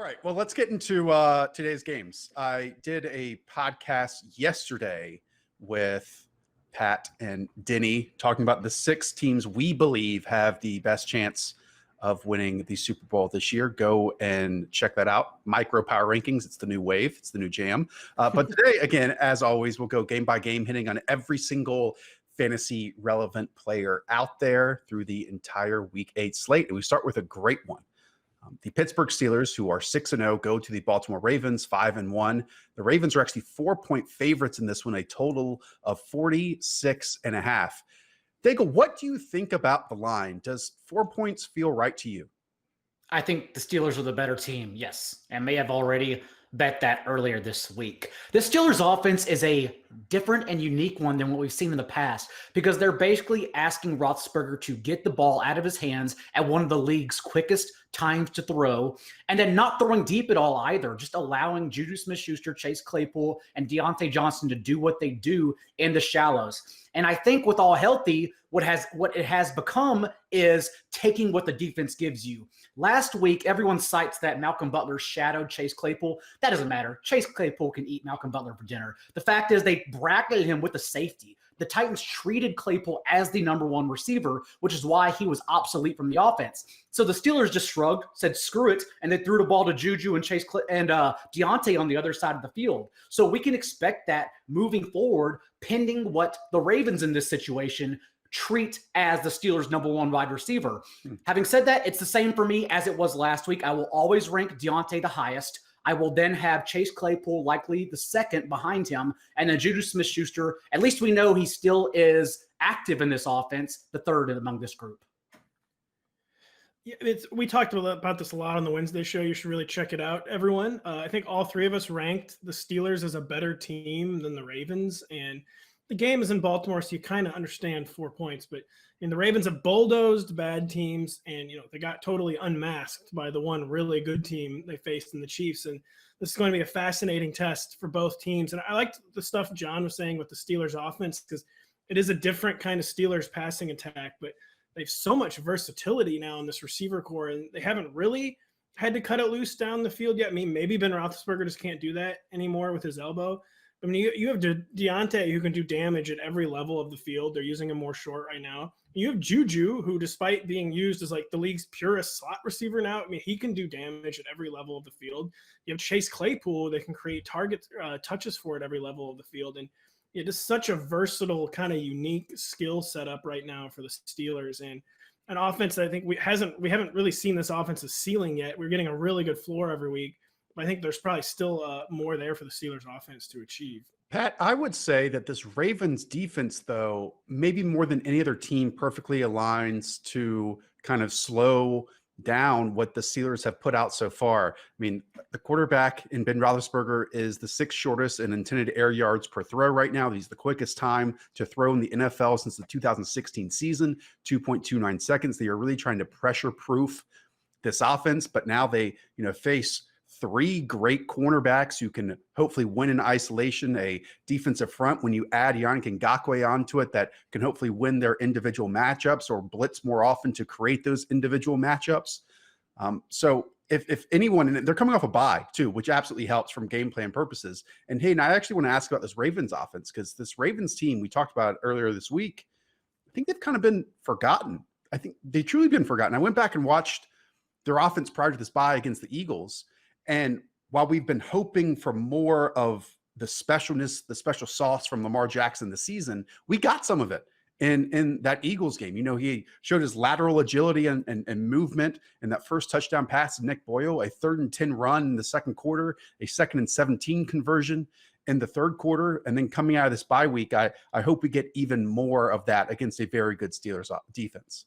right. Well, let's get into today's games. I did a podcast yesterday with Pat and Denny talking about the 6 teams we believe have the best chance of winning the Super Bowl this year. Go and check that out. Micro Power Rankings. It's the new wave. It's the new jam. But today, again, as always, we'll go game by game, hitting on every single fantasy relevant player out there through the entire Week 8 slate. And we start with a great one. The Pittsburgh Steelers, who are 6-0, go to the Baltimore Ravens, 5-1. The Ravens are actually 4-point favorites in this one, a total of 46.5. Daigle, what do you think about the line? Does 4 points feel right to you? I think the Steelers are the better team, yes, and may have already bet that earlier this week. The Steelers offense is a different and unique one than what we've seen in the past because they're basically asking Roethlisberger to get the ball out of his hands at one of the league's quickest times to throw, and then not throwing deep at all either, just allowing Juju Smith-Schuster, Chase Claypool, and Deontay Johnson to do what they do in the shallows. And I think with all healthy, what it has become is taking what the defense gives you. Last week, everyone cites that Malcolm Butler shadowed Chase Claypool. That doesn't matter. Chase Claypool can eat Malcolm Butler for dinner. The fact is they bracketed him with the safety. The Titans treated Claypool as the number one receiver, which is why he was obsolete from the offense. So the Steelers just shrugged, said screw it, and they threw the ball to Juju and Deontay on the other side of the field. So we can expect that moving forward, pending what the Ravens in this situation treat as the Steelers' number one wide receiver. Having said that, it's the same for me as it was last week. I will always rank Deontay the highest. I will then have Chase Claypool likely the second behind him, and then Juju Smith-Schuster. At least we know he still is active in this offense, the third among this group. Yeah, we talked about this a lot on the Wednesday show. You should really check it out, everyone. I think all three of us ranked the Steelers as a better team than the Ravens, and the game is in Baltimore, so you kind of understand 4 points. But the Ravens have bulldozed bad teams, and they got totally unmasked by the one really good team they faced in the Chiefs. And this is going to be a fascinating test for both teams. And I liked the stuff John was saying with the Steelers offense because it is a different kind of Steelers passing attack, but they have so much versatility now in this receiver core, and they haven't really had to cut it loose down the field yet. I mean, maybe Ben Roethlisberger just can't do that anymore with his elbow. I mean, you have Deontay who can do damage at every level of the field. They're using him more short right now. You have Juju, who despite being used as like the league's purest slot receiver now, I mean, he can do damage at every level of the field. You have Chase Claypool that can create touches for at every level of the field. And it is such a versatile kind of unique skill setup right now for the Steelers. And an offense that I think we haven't really seen this offense's ceiling yet. We're getting a really good floor every week. I think there's probably still more there for the Steelers offense to achieve. Pat, I would say that this Ravens defense, though, maybe more than any other team, perfectly aligns to kind of slow down what the Steelers have put out so far. I mean, the quarterback in Ben Roethlisberger is the 6th shortest in intended air yards per throw right now. He's the quickest time to throw in the NFL since the 2016 season, 2.29 seconds. They are really trying to pressure-proof this offense, but now they, face 3 great cornerbacks who can hopefully win in isolation, a defensive front when you add Yannick Ngakoue onto it that can hopefully win their individual matchups or blitz more often to create those individual matchups. So if anyone, and they're coming off a bye too, which absolutely helps from game plan purposes. And hey, and I actually want to ask about this Ravens offense because this Ravens team, we talked about it earlier this week, I think they've kind of been forgotten. I think they've truly been forgotten. I went back and watched their offense prior to this bye against the Eagles. And while we've been hoping for more of the specialness, the special sauce from Lamar Jackson this season, we got some of it in that Eagles game. He showed his lateral agility and movement in that first touchdown pass to Nick Boyle, a 3rd and 10 run in the second quarter, a 2nd and 17 conversion in the third quarter. And then coming out of this bye week, I hope we get even more of that against a very good Steelers defense.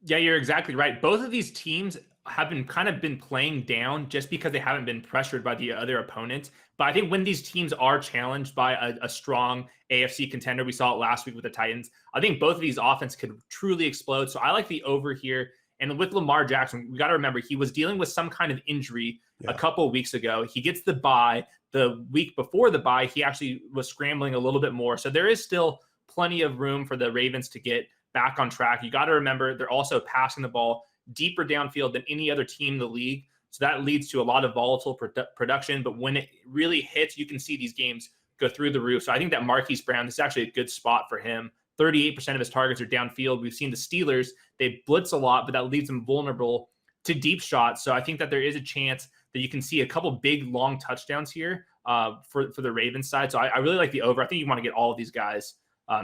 Yeah, you're exactly right. Both of these teams have been playing down just because they haven't been pressured by the other opponents. But I think when these teams are challenged by a strong AFC contender, we saw it last week with the Titans, I think both of these offenses could truly explode. So I like the over here. And with Lamar Jackson, we got to remember he was dealing with some kind of injury a couple of weeks ago. He gets the bye. The week before the bye, he actually was scrambling a little bit more. So there is still plenty of room for the Ravens to get back on track. You got to remember they're also passing the ball deeper downfield than any other team in the league. So that leads to a lot of volatile production. But when it really hits, you can see these games go through the roof. So I think that Marquis Brown, this is actually a good spot for him. 38% of his targets are downfield. We've seen the Steelers, they blitz a lot, but that leaves them vulnerable to deep shots. So I think that there is a chance that you can see a couple big, long touchdowns here for the Ravens side. So I really like the over. I think you want to get all of these guys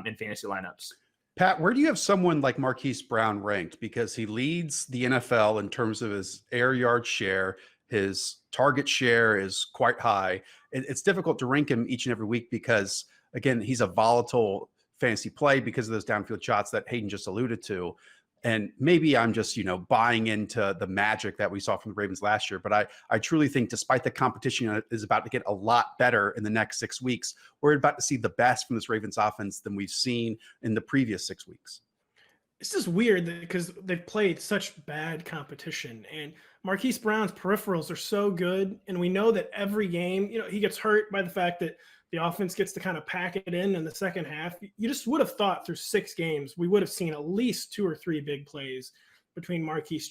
in fantasy lineups. Pat, where do you have someone like Marquise Brown ranked? Because he leads the NFL in terms of his air yard share. His target share is quite high. It's difficult to rank him each and every week because, again, he's a volatile fantasy play because of those downfield shots that Hayden just alluded to. And maybe I'm just, buying into the magic that we saw from the Ravens last year. But I truly think despite the competition is about to get a lot better in the next 6 weeks, we're about to see the best from this Ravens offense than we've seen in the previous 6 weeks. It's just weird because they've played such bad competition, and Marquise Brown's peripherals are so good. And we know that every game, he gets hurt by the fact that the offense gets to kind of pack it in the second half. You just would have thought through 6 games, we would have seen at least 2 or 3 big plays between Marquise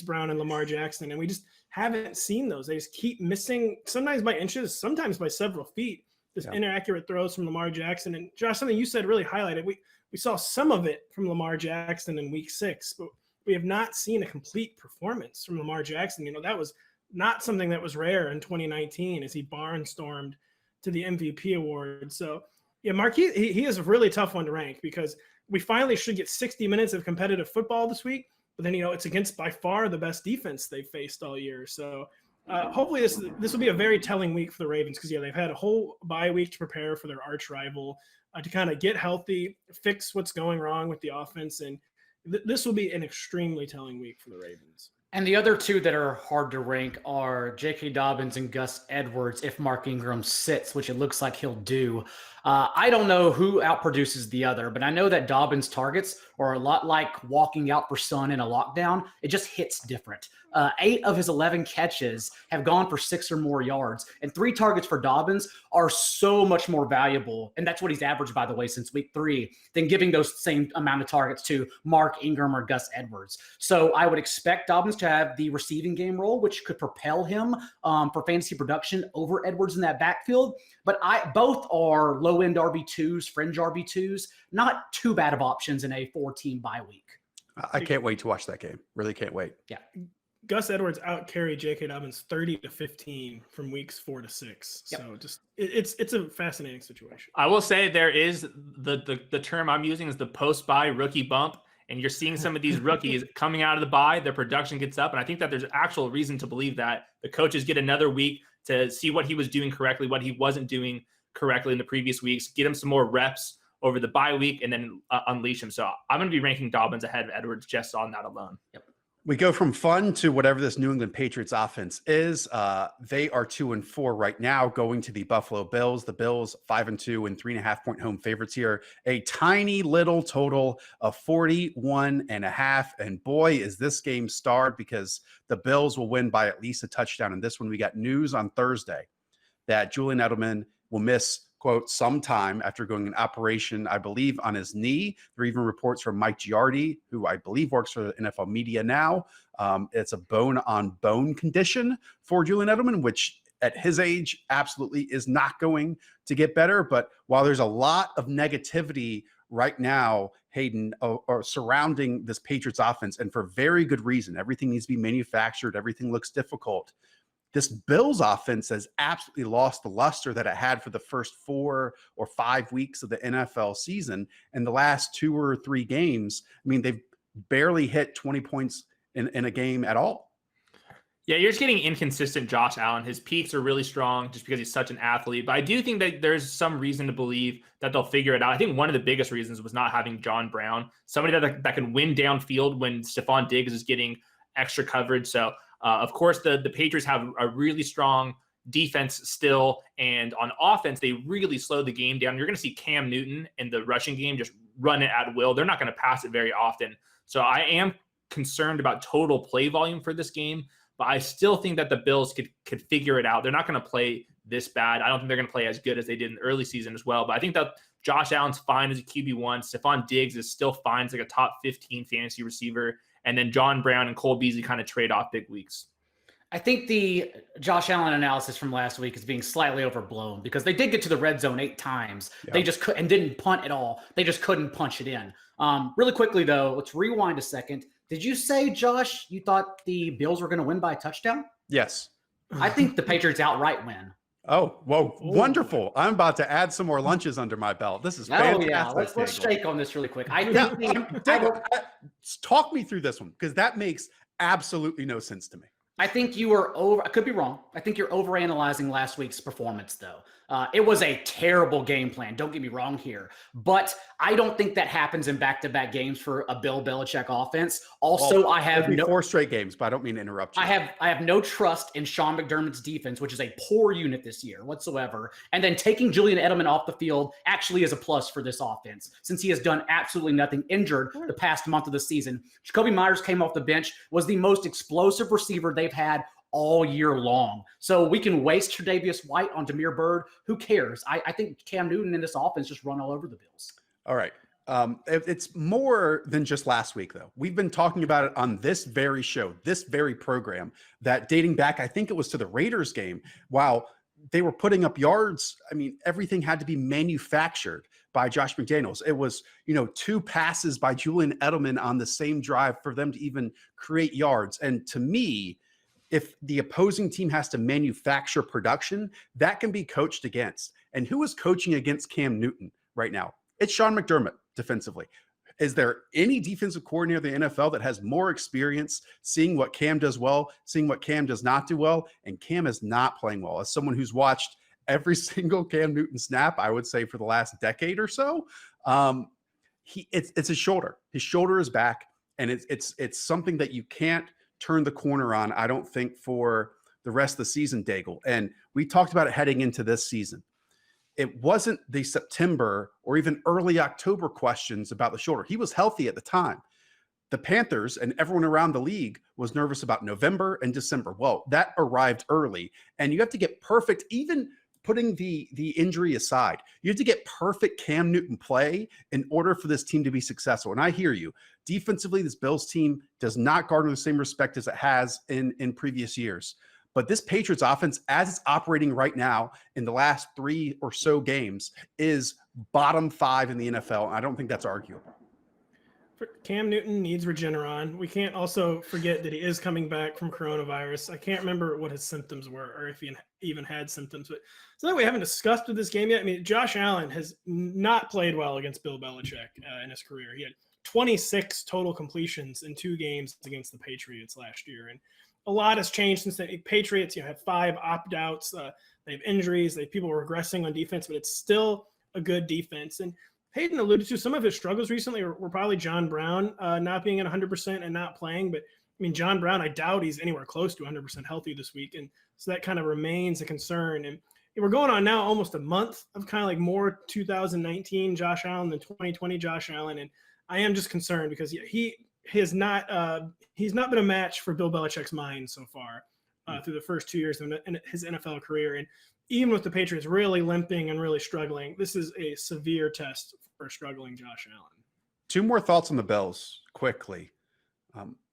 Brown and Lamar Jackson. And we just haven't seen those. They just keep missing, sometimes by inches, sometimes by several feet, this inaccurate throws from Lamar Jackson. And Josh, something you said really highlighted. We saw some of it from Lamar Jackson in week 6, but we have not seen a complete performance from Lamar Jackson. That was not something that was rare in 2019 as he barnstormed to the MVP award. So, Marquis, he is a really tough one to rank because we finally should get 60 minutes of competitive football this week. But then, it's against by far the best defense they've faced all year. So hopefully this will be a very telling week for the Ravens because, they've had a whole bye week to prepare for their arch rival, to kind of get healthy, fix what's going wrong with the offense. And this will be an extremely telling week for the Ravens. And the other two that are hard to rank are J.K. Dobbins and Gus Edwards if Mark Ingram sits, which it looks like he'll do. I don't know who outproduces the other, but I know that Dobbins' targets are a lot like walking out for sun in a lockdown. It just hits different. 8 of his 11 catches have gone for 6 or more yards, and 3 targets for Dobbins are so much more valuable. And that's what he's averaged, by the way, since week 3, than giving those same amount of targets to Mark Ingram or Gus Edwards. So I would expect Dobbins to have the receiving game role, which could propel him for fantasy production over Edwards in that backfield. But both are low-end RB2s, fringe RB2s, not too bad of options in a 4-team bye week. I can't wait to watch that game. Really can't wait. Yeah. Gus Edwards out-carried J.K. Dobbins 30-15 from weeks 4 to 6. Yep. So just it's a fascinating situation. I will say there is the term I'm using is the post-bye rookie bump. And you're seeing some of these rookies coming out of the bye, their production gets up. And I think that there's actual reason to believe that the coaches get another week to see what he was doing correctly, what he wasn't doing correctly in the previous weeks, get him some more reps over the bye week, and then unleash him. So I'm going to be ranking Dobbins ahead of Edwards just on that alone. Yep. We go from fun to whatever this New England Patriots offense is. They are 2-4 right now, going to the Buffalo Bills. The Bills 5-2 and 3.5-point home favorites here. A tiny little total of 41.5. And boy, is this game starred because the Bills will win by at least a touchdown. In this one, we got news on Thursday that Julian Edelman will miss, quote, sometime after going an operation, I believe, on his knee. There are even reports from Mike Giardi, who I believe works for the NFL media now. It's a bone-on-bone condition for Julian Edelman, which at his age absolutely is not going to get better. But while there's a lot of negativity right now, Hayden, or surrounding this Patriots offense, and for very good reason, everything needs to be manufactured, everything looks difficult. This Bills offense has absolutely lost the luster that it had for the first 4 or 5 weeks of the NFL season. And the last 2 or 3 games, they've barely hit 20 points in a game at all. Yeah, you're just getting inconsistent Josh Allen. His peaks are really strong just because he's such an athlete. But I do think that there's some reason to believe that they'll figure it out. I think one of the biggest reasons was not having John Brown, somebody that can win downfield when Stephon Diggs is getting extra coverage. So, of course, the Patriots have a really strong defense still, and on offense, they really slowed the game down. You're going to see Cam Newton in the rushing game just run it at will. They're not going to pass it very often. So I am concerned about total play volume for this game, but I still think that the Bills could figure it out. They're not going to play this bad. I don't think they're going to play as good as they did in the early season as well, but I think that Josh Allen's fine as a QB1. Stephon Diggs is still fine as like a top 15 fantasy receiver. and then John Brown and Cole Beasley kind of trade off big weeks. I think the Josh Allen analysis from last week is being slightly overblown because they did get to the red zone 8 times. Yeah. They just couldn't and didn't punt at all. They just couldn't punch it in. Really quickly, though, let's rewind a second. Did you say, Josh, you thought the Bills were going to win by a touchdown? Yes. I think the Patriots outright win. Oh, whoa. Wonderful. I'm about to add some more lunches under my belt. This is fantastic. Oh, yeah. Let's shake on this really quick. Talk me through this one because that makes absolutely no sense to me. I think you were I could be wrong. I think you're overanalyzing last week's performance, though. It was a terrible game plan. Don't get me wrong here. But I don't think that happens in back-to-back games for a Bill Belichick offense. Also, I have 4 straight games, but I don't mean to interrupt you. I have no trust in Sean McDermott's defense, which is a poor unit this year whatsoever. And then taking Julian Edelman off the field actually is a plus for this offense since he has done absolutely nothing injured the past month of the season. Jacoby Myers came off the bench, was the most explosive receiver they've had all year long. So we can waste Tre'Davious White on Damiere Byrd. Who cares? I think Cam Newton and this offense just run all over the Bills. All right. It's more than just last week, though. We've been talking about it on this very show, this very program, that dating back, I think it was to the Raiders game, while they were putting up yards, I mean, everything had to be manufactured by Josh McDaniels. It was, 2 passes by Julian Edelman on the same drive for them to even create yards. And to me, if the opposing team has to manufacture production, that can be coached against. And who is coaching against Cam Newton right now? It's Sean McDermott defensively. Is there any defensive coordinator in the NFL that has more experience seeing what Cam does well, seeing what Cam does not do well? And Cam is not playing well. As someone who's watched every single Cam Newton snap, I would say for the last decade or so, it's his shoulder. His shoulder is back, and it's something that you can't turn the corner on, I don't think, for the rest of the season, Daigle. And we talked about it heading into this season. It wasn't the September or even early October questions about the shoulder. He was healthy at the time. The Panthers and everyone around the league was nervous about November and December. Well, that arrived early, and you have to get perfect, even putting the injury aside, you have to get perfect Cam Newton play in order for this team to be successful. And I hear you. Defensively, this Bills team does not garner the same respect as it has in previous years. But this Patriots offense, as it's operating right now in the last 3 or so games, is bottom 5 in the NFL. And I don't think that's arguable. Cam Newton needs Regeneron. We can't also forget that he is coming back from coronavirus. I can't remember what his symptoms were or if he even had symptoms. But something we haven't discussed with this game yet. I mean, Josh Allen has not played well against Bill Belichick in his career. He had 26 total completions in 2 games against the Patriots last year. And a lot has changed since the Patriots, have 5 opt-outs. They have injuries. They have people regressing on defense, but it's still a good defense. And Hayden alluded to some of his struggles recently were probably John Brown not being at 100% and not playing. But, I mean, John Brown, I doubt he's anywhere close to 100% healthy this week. And so that kind of remains a concern. And we're going on now almost a month of kind of like more 2019 Josh Allen than 2020 Josh Allen. And I am just concerned because he has not he's not been a match for Bill Belichick's mind so far through the first 2 years of his NFL career. And even with the Patriots really limping and really struggling, this is a severe test for struggling Josh Allen. 2 more thoughts on the Bills quickly.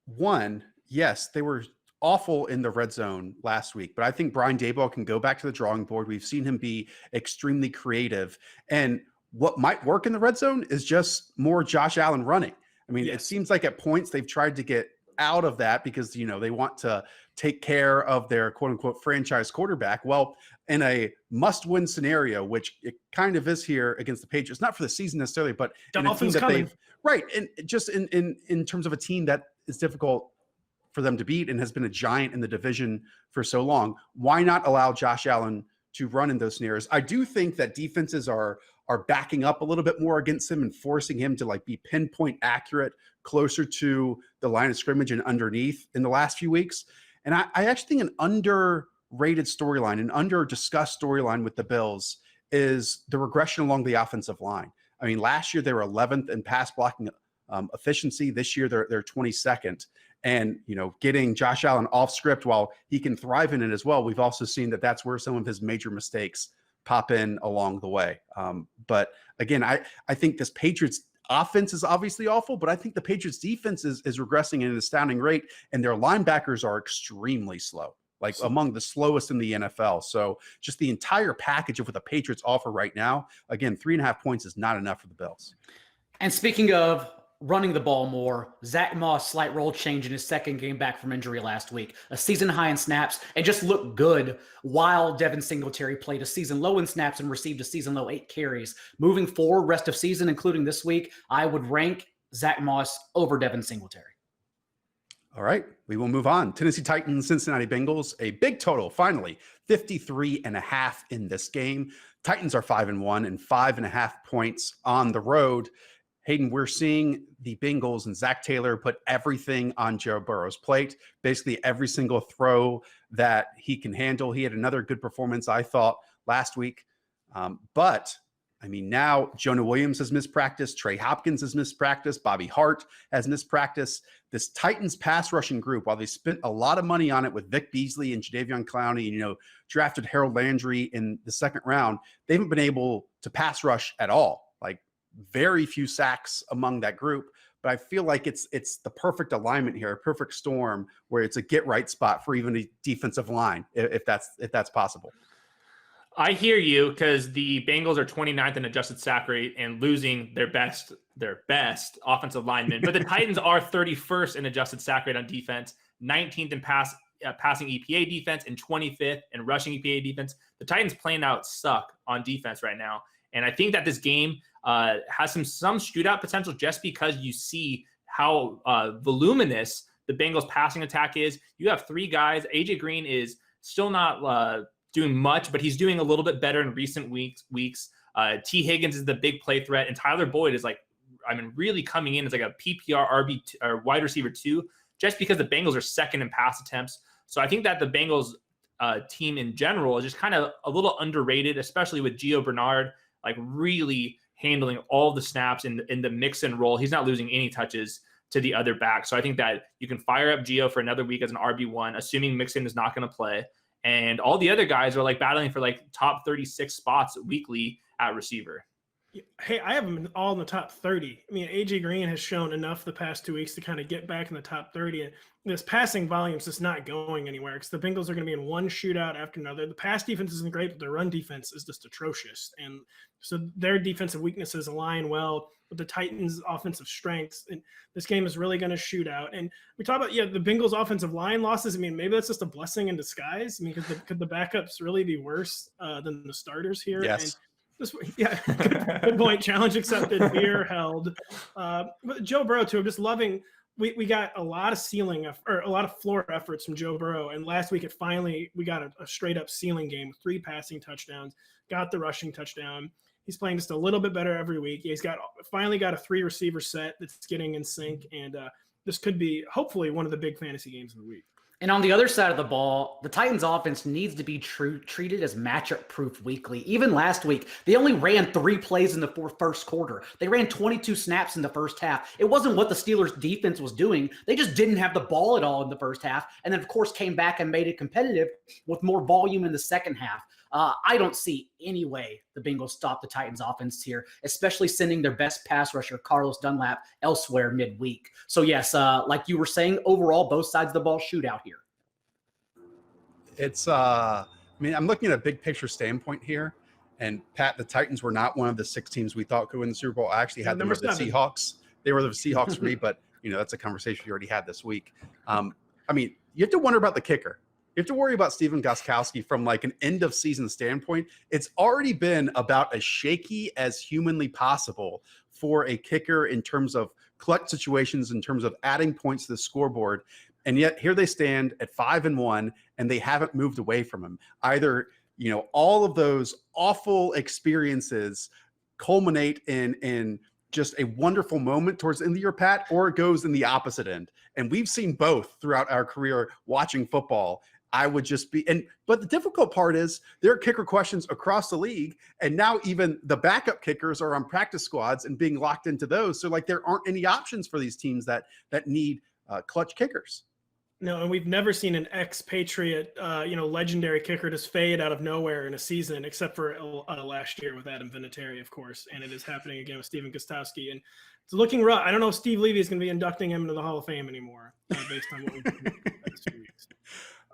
One, yes, they were awful in the red zone last week, but I think Brian Daboll can go back to the drawing board. We've seen him be extremely creative. And what might work in the red zone is just more Josh Allen running. I mean, It seems like at points they've tried to get out of that because, they want to take care of their quote unquote franchise quarterback. Well, in a must-win scenario, which it kind of is here against the Patriots, not for the season necessarily, but in a team that they've and just in terms of a team that is difficult for them to beat and has been a giant in the division for so long, why not allow Josh Allen to run in those scenarios? I do think that defenses are backing up a little bit more against him and forcing him to be pinpoint accurate closer to the line of scrimmage and underneath in the last few weeks. And I actually think an underrated storyline, an under-discussed storyline with the Bills is the regression along the offensive line. I mean, last year they were 11th in pass blocking efficiency. This year they're 22nd. And, getting Josh Allen off script while he can thrive in it as well, we've also seen that that's where some of his major mistakes pop in along the way. But again, I think this Patriots offense is obviously awful, but I think the Patriots defense is regressing at an astounding rate, and their linebackers are extremely slow, like among the slowest in the NFL. So just the entire package of what the Patriots offer right now, again, 3.5 points is not enough for the Bills. And speaking of running the ball more, Zach Moss, slight role change in his second game back from injury last week, a season high in snaps, and just looked good while Devin Singletary played a season low in snaps and received a season low 8 carries. Moving forward, rest of season, including this week, I would rank Zach Moss over Devin Singletary. All right, we will move on. Tennessee Titans, Cincinnati Bengals, a big total, finally, 53.5 in this game. Titans are 5-1 and 5.5 points on the road. Hayden, we're seeing the Bengals and Zach Taylor put everything on Joe Burrow's plate, basically every single throw that he can handle. He had another good performance, I thought, last week. But, I mean, now Jonah Williams has missed practice. Trey Hopkins has missed practice. Bobby Hart has missed practice. This Titans pass rushing group, while they spent a lot of money on it with Vic Beasley and Jadeveon Clowney, and, drafted Harold Landry in the second round, they haven't been able to pass rush at all. Like, very few sacks among that group, but I feel like it's the perfect alignment here, a perfect storm where it's a get right spot for even a defensive line, if that's possible. I hear you, because the Bengals are 29th in adjusted sack rate and losing their best offensive lineman, but the Titans are 31st in adjusted sack rate on defense, 19th in passing EPA defense, and 25th in rushing EPA defense. The Titans playing out suck on defense right now, and I think that this game has some shootout potential just because you see how voluminous the Bengals passing attack is. You have 3 guys. AJ Green is still not doing much, but he's doing a little bit better in recent weeks. T. Higgins is the big play threat, and Tyler Boyd is really coming in as like a PPR RB or wide receiver 2, just because the Bengals are second in pass attempts. So I think that the Bengals team in general is just kind of a little underrated, especially with Gio Bernard really handling all the snaps in the mix and roll. He's not losing any touches to the other back. So I think that you can fire up Gio for another week as an RB1, assuming Mixon is not going to play. And all the other guys are battling for top 36 spots weekly at receiver. Hey, I have them all in the top 30. I mean, AJ Green has shown enough the past 2 weeks to kind of get back in the top 30. And this passing volume is just not going anywhere because the Bengals are going to be in one shootout after another. The pass defense isn't great, but the run defense is just atrocious. And so their defensive weaknesses align well with the Titans' offensive strengths. And this game is really going to shoot out. And we talk about, the Bengals' offensive line losses. I mean, maybe that's just a blessing in disguise. I mean, could the backups really be worse than the starters here? Yes. Good point. Challenge accepted. Beer held. But Joe Burrow too. I'm just loving. We got a lot of a lot of floor efforts from Joe Burrow, and last week we got a straight up ceiling game with 3 passing touchdowns. Got the rushing touchdown. He's playing just a little bit better every week. He's finally got a 3 receiver set that's getting in sync, and this could be hopefully one of the big fantasy games of the week. And on the other side of the ball, the Titans offense needs to be treated as matchup proof weekly. Even last week, they only ran 3 plays in the first quarter. They ran 22 snaps in the first half. It wasn't what the Steelers defense was doing. They just didn't have the ball at all in the first half. And then of course came back and made it competitive with more volume in the second half. I don't see any way the Bengals stop the Titans offense here, especially sending their best pass rusher, Carlos Dunlap, elsewhere midweek. So yes, like you were saying, overall, both sides of the ball shootout here. It's, I'm looking at a big picture standpoint here, and Pat, the Titans were not one of the 6 teams we thought could win the Super Bowl. I actually had them as the Seahawks. They were the Seahawks for me, but that's a conversation we already had this week. You have to wonder about the kicker. You have to worry about Stephen Gostkowski from an end of season standpoint. It's already been about as shaky as humanly possible for a kicker in terms of clutch situations, in terms of adding points to the scoreboard. And yet here they stand at 5-1, and they haven't moved away from him. Either, all of those awful experiences culminate in just a wonderful moment towards the end of your Pat, or it goes in the opposite end. And we've seen both throughout our career watching football. I would just be, but the difficult part is there are kicker questions across the league, and now even the backup kickers are on practice squads and being locked into those. So there aren't any options for these teams that need clutch kickers. No, and we've never seen an expatriate, legendary kicker just fade out of nowhere in a season, except for last year with Adam Vinatieri, of course. And it is happening again with Steven Gostkowski. And it's looking rough. I don't know if Steve Levy is going to be inducting him into the Hall of Fame anymore, based on what we've done the past 2 weeks.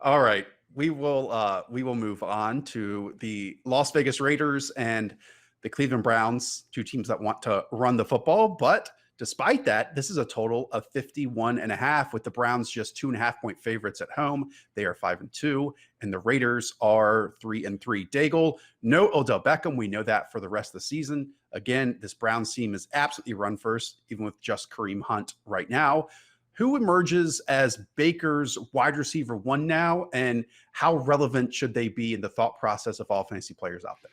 All right. We will move on to the Las Vegas Raiders and the Cleveland Browns, two teams that want to run the football. But despite that, this is a total of 51.5, with the Browns just 2.5-point favorites at home. They are 5-2, and the Raiders are 3-3. Daigle, no Odell Beckham. We know that for the rest of the season. Again, this Browns team is absolutely run first, even with just Kareem Hunt right now. Who emerges as Baker's wide receiver one now, and how relevant should they be in the thought process of all fantasy players out there?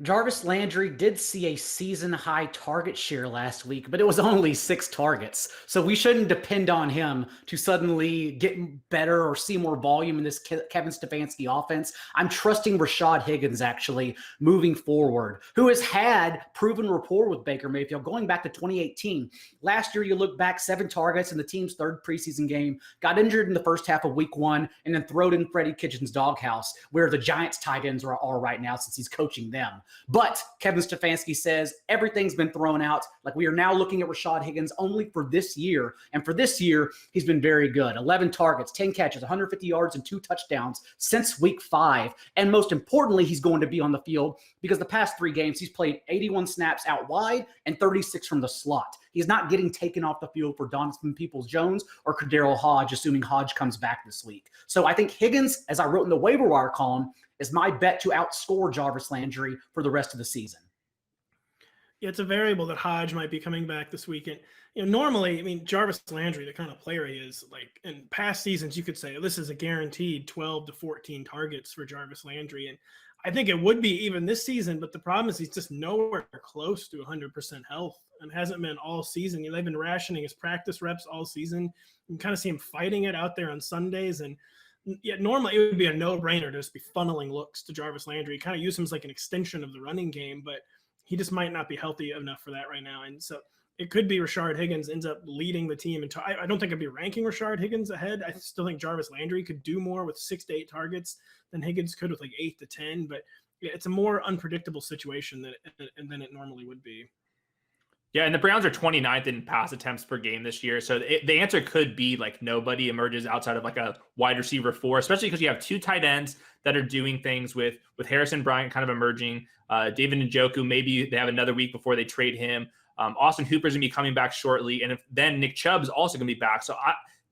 Jarvis Landry did see a season-high target share last week, but it was only 6 targets. So we shouldn't depend on him to suddenly get better or see more volume in this Kevin Stefanski offense. I'm trusting Rashad Higgins, actually, moving forward, who has had proven rapport with Baker Mayfield going back to 2018. Last year, you look back, 7 targets in the team's 3rd preseason game, got injured in the first half of week 1, and then thrown in Freddie Kitchens' doghouse, where the Giants tight ends are right now since he's coaching them. But Kevin Stefanski says everything's been thrown out. Like, we are now looking at Rashad Higgins only for this year. And for this year, he's been very good. 11 targets, 10 catches, 150 yards, and 2 touchdowns since week 5. And most importantly, he's going to be on the field because the past 3 games, he's played 81 snaps out wide and 36 from the slot. He's not getting taken off the field for Donovan Peoples-Jones or Kadarius Hodge, assuming Hodge comes back this week. So I think Higgins, as I wrote in the waiver wire column, is my bet to outscore Jarvis Landry for the rest of the season. Yeah, it's a variable that Hodge might be coming back this weekend. Normally, I mean, Jarvis Landry, the kind of player he is, like in past seasons, you could say this is a guaranteed 12 to 14 targets for Jarvis Landry. And I think it would be even this season, but the problem is he's just nowhere close to 100% health and hasn't been all season. They've been rationing his practice reps all season. You can kind of see him fighting it out there on Sundays. And yeah, normally it would be a no-brainer to just be funneling looks to Jarvis Landry. Kind of use him as like an extension of the running game, but he just might not be healthy enough for that right now. And so it could be Rashard Higgins ends up leading the team. And I don't think I'd be ranking Rashard Higgins ahead. I still think Jarvis Landry could do more with 6 to 8 targets than Higgins could with like 8 to 10. But yeah, it's a more unpredictable situation than it normally would be. Yeah, and the Browns are 29th in pass attempts per game this year. So the answer could be like nobody emerges outside of like a wide receiver 4, especially because you have 2 tight ends that are doing things with Harrison Bryant kind of emerging. David Njoku, maybe they have another week before they trade him. Austin Hooper's going to be coming back shortly. And then Nick Chubb's also going to be back. So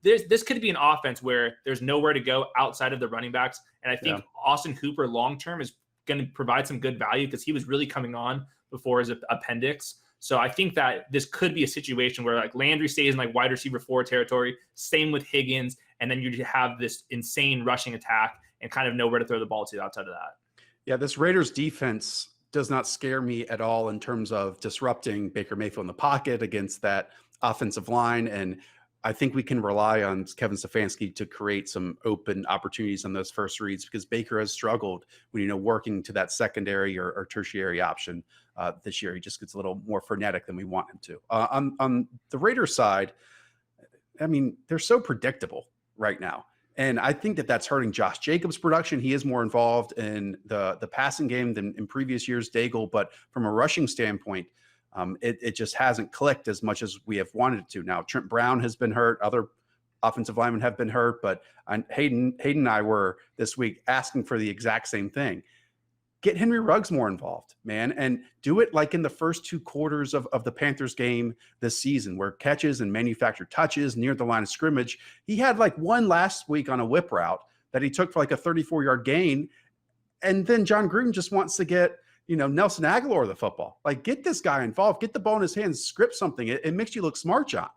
this could be an offense where there's nowhere to go outside of the running backs. And I think Austin Hooper long-term is going to provide some good value because he was really coming on before his appendix. So I think that this could be a situation where like Landry stays in like wide receiver 4 territory, same with Higgins, and then you have this insane rushing attack and kind of nowhere to throw the ball to outside of that. Yeah, this Raiders defense does not scare me at all in terms of disrupting Baker Mayfield in the pocket against that offensive line. And I think we can rely on Kevin Stefanski to create some open opportunities on those first reads because Baker has struggled when, working to that secondary or tertiary option this year. He just gets a little more frenetic than we want him to. On the Raiders side, I mean, they're so predictable right now. And I think that that's hurting Josh Jacobs' production. He is more involved in the passing game than in previous years, Daigle. But from a rushing standpoint, it just hasn't clicked as much as we have wanted it to. Now, Trent Brown has been hurt. Other offensive linemen have been hurt. But Hayden and I were this week asking for the exact same thing. Get Henry Ruggs more involved, man, and do it like in the first 2 quarters of the Panthers game this season where catches and manufactured touches near the line of scrimmage. He had like one last week on a whip route that he took for like a 34-yard gain. And then John Gruden just wants to get, Nelson Aguilar the football. Like, get this guy involved, get the ball in his hands, script something. It makes you look smart, John.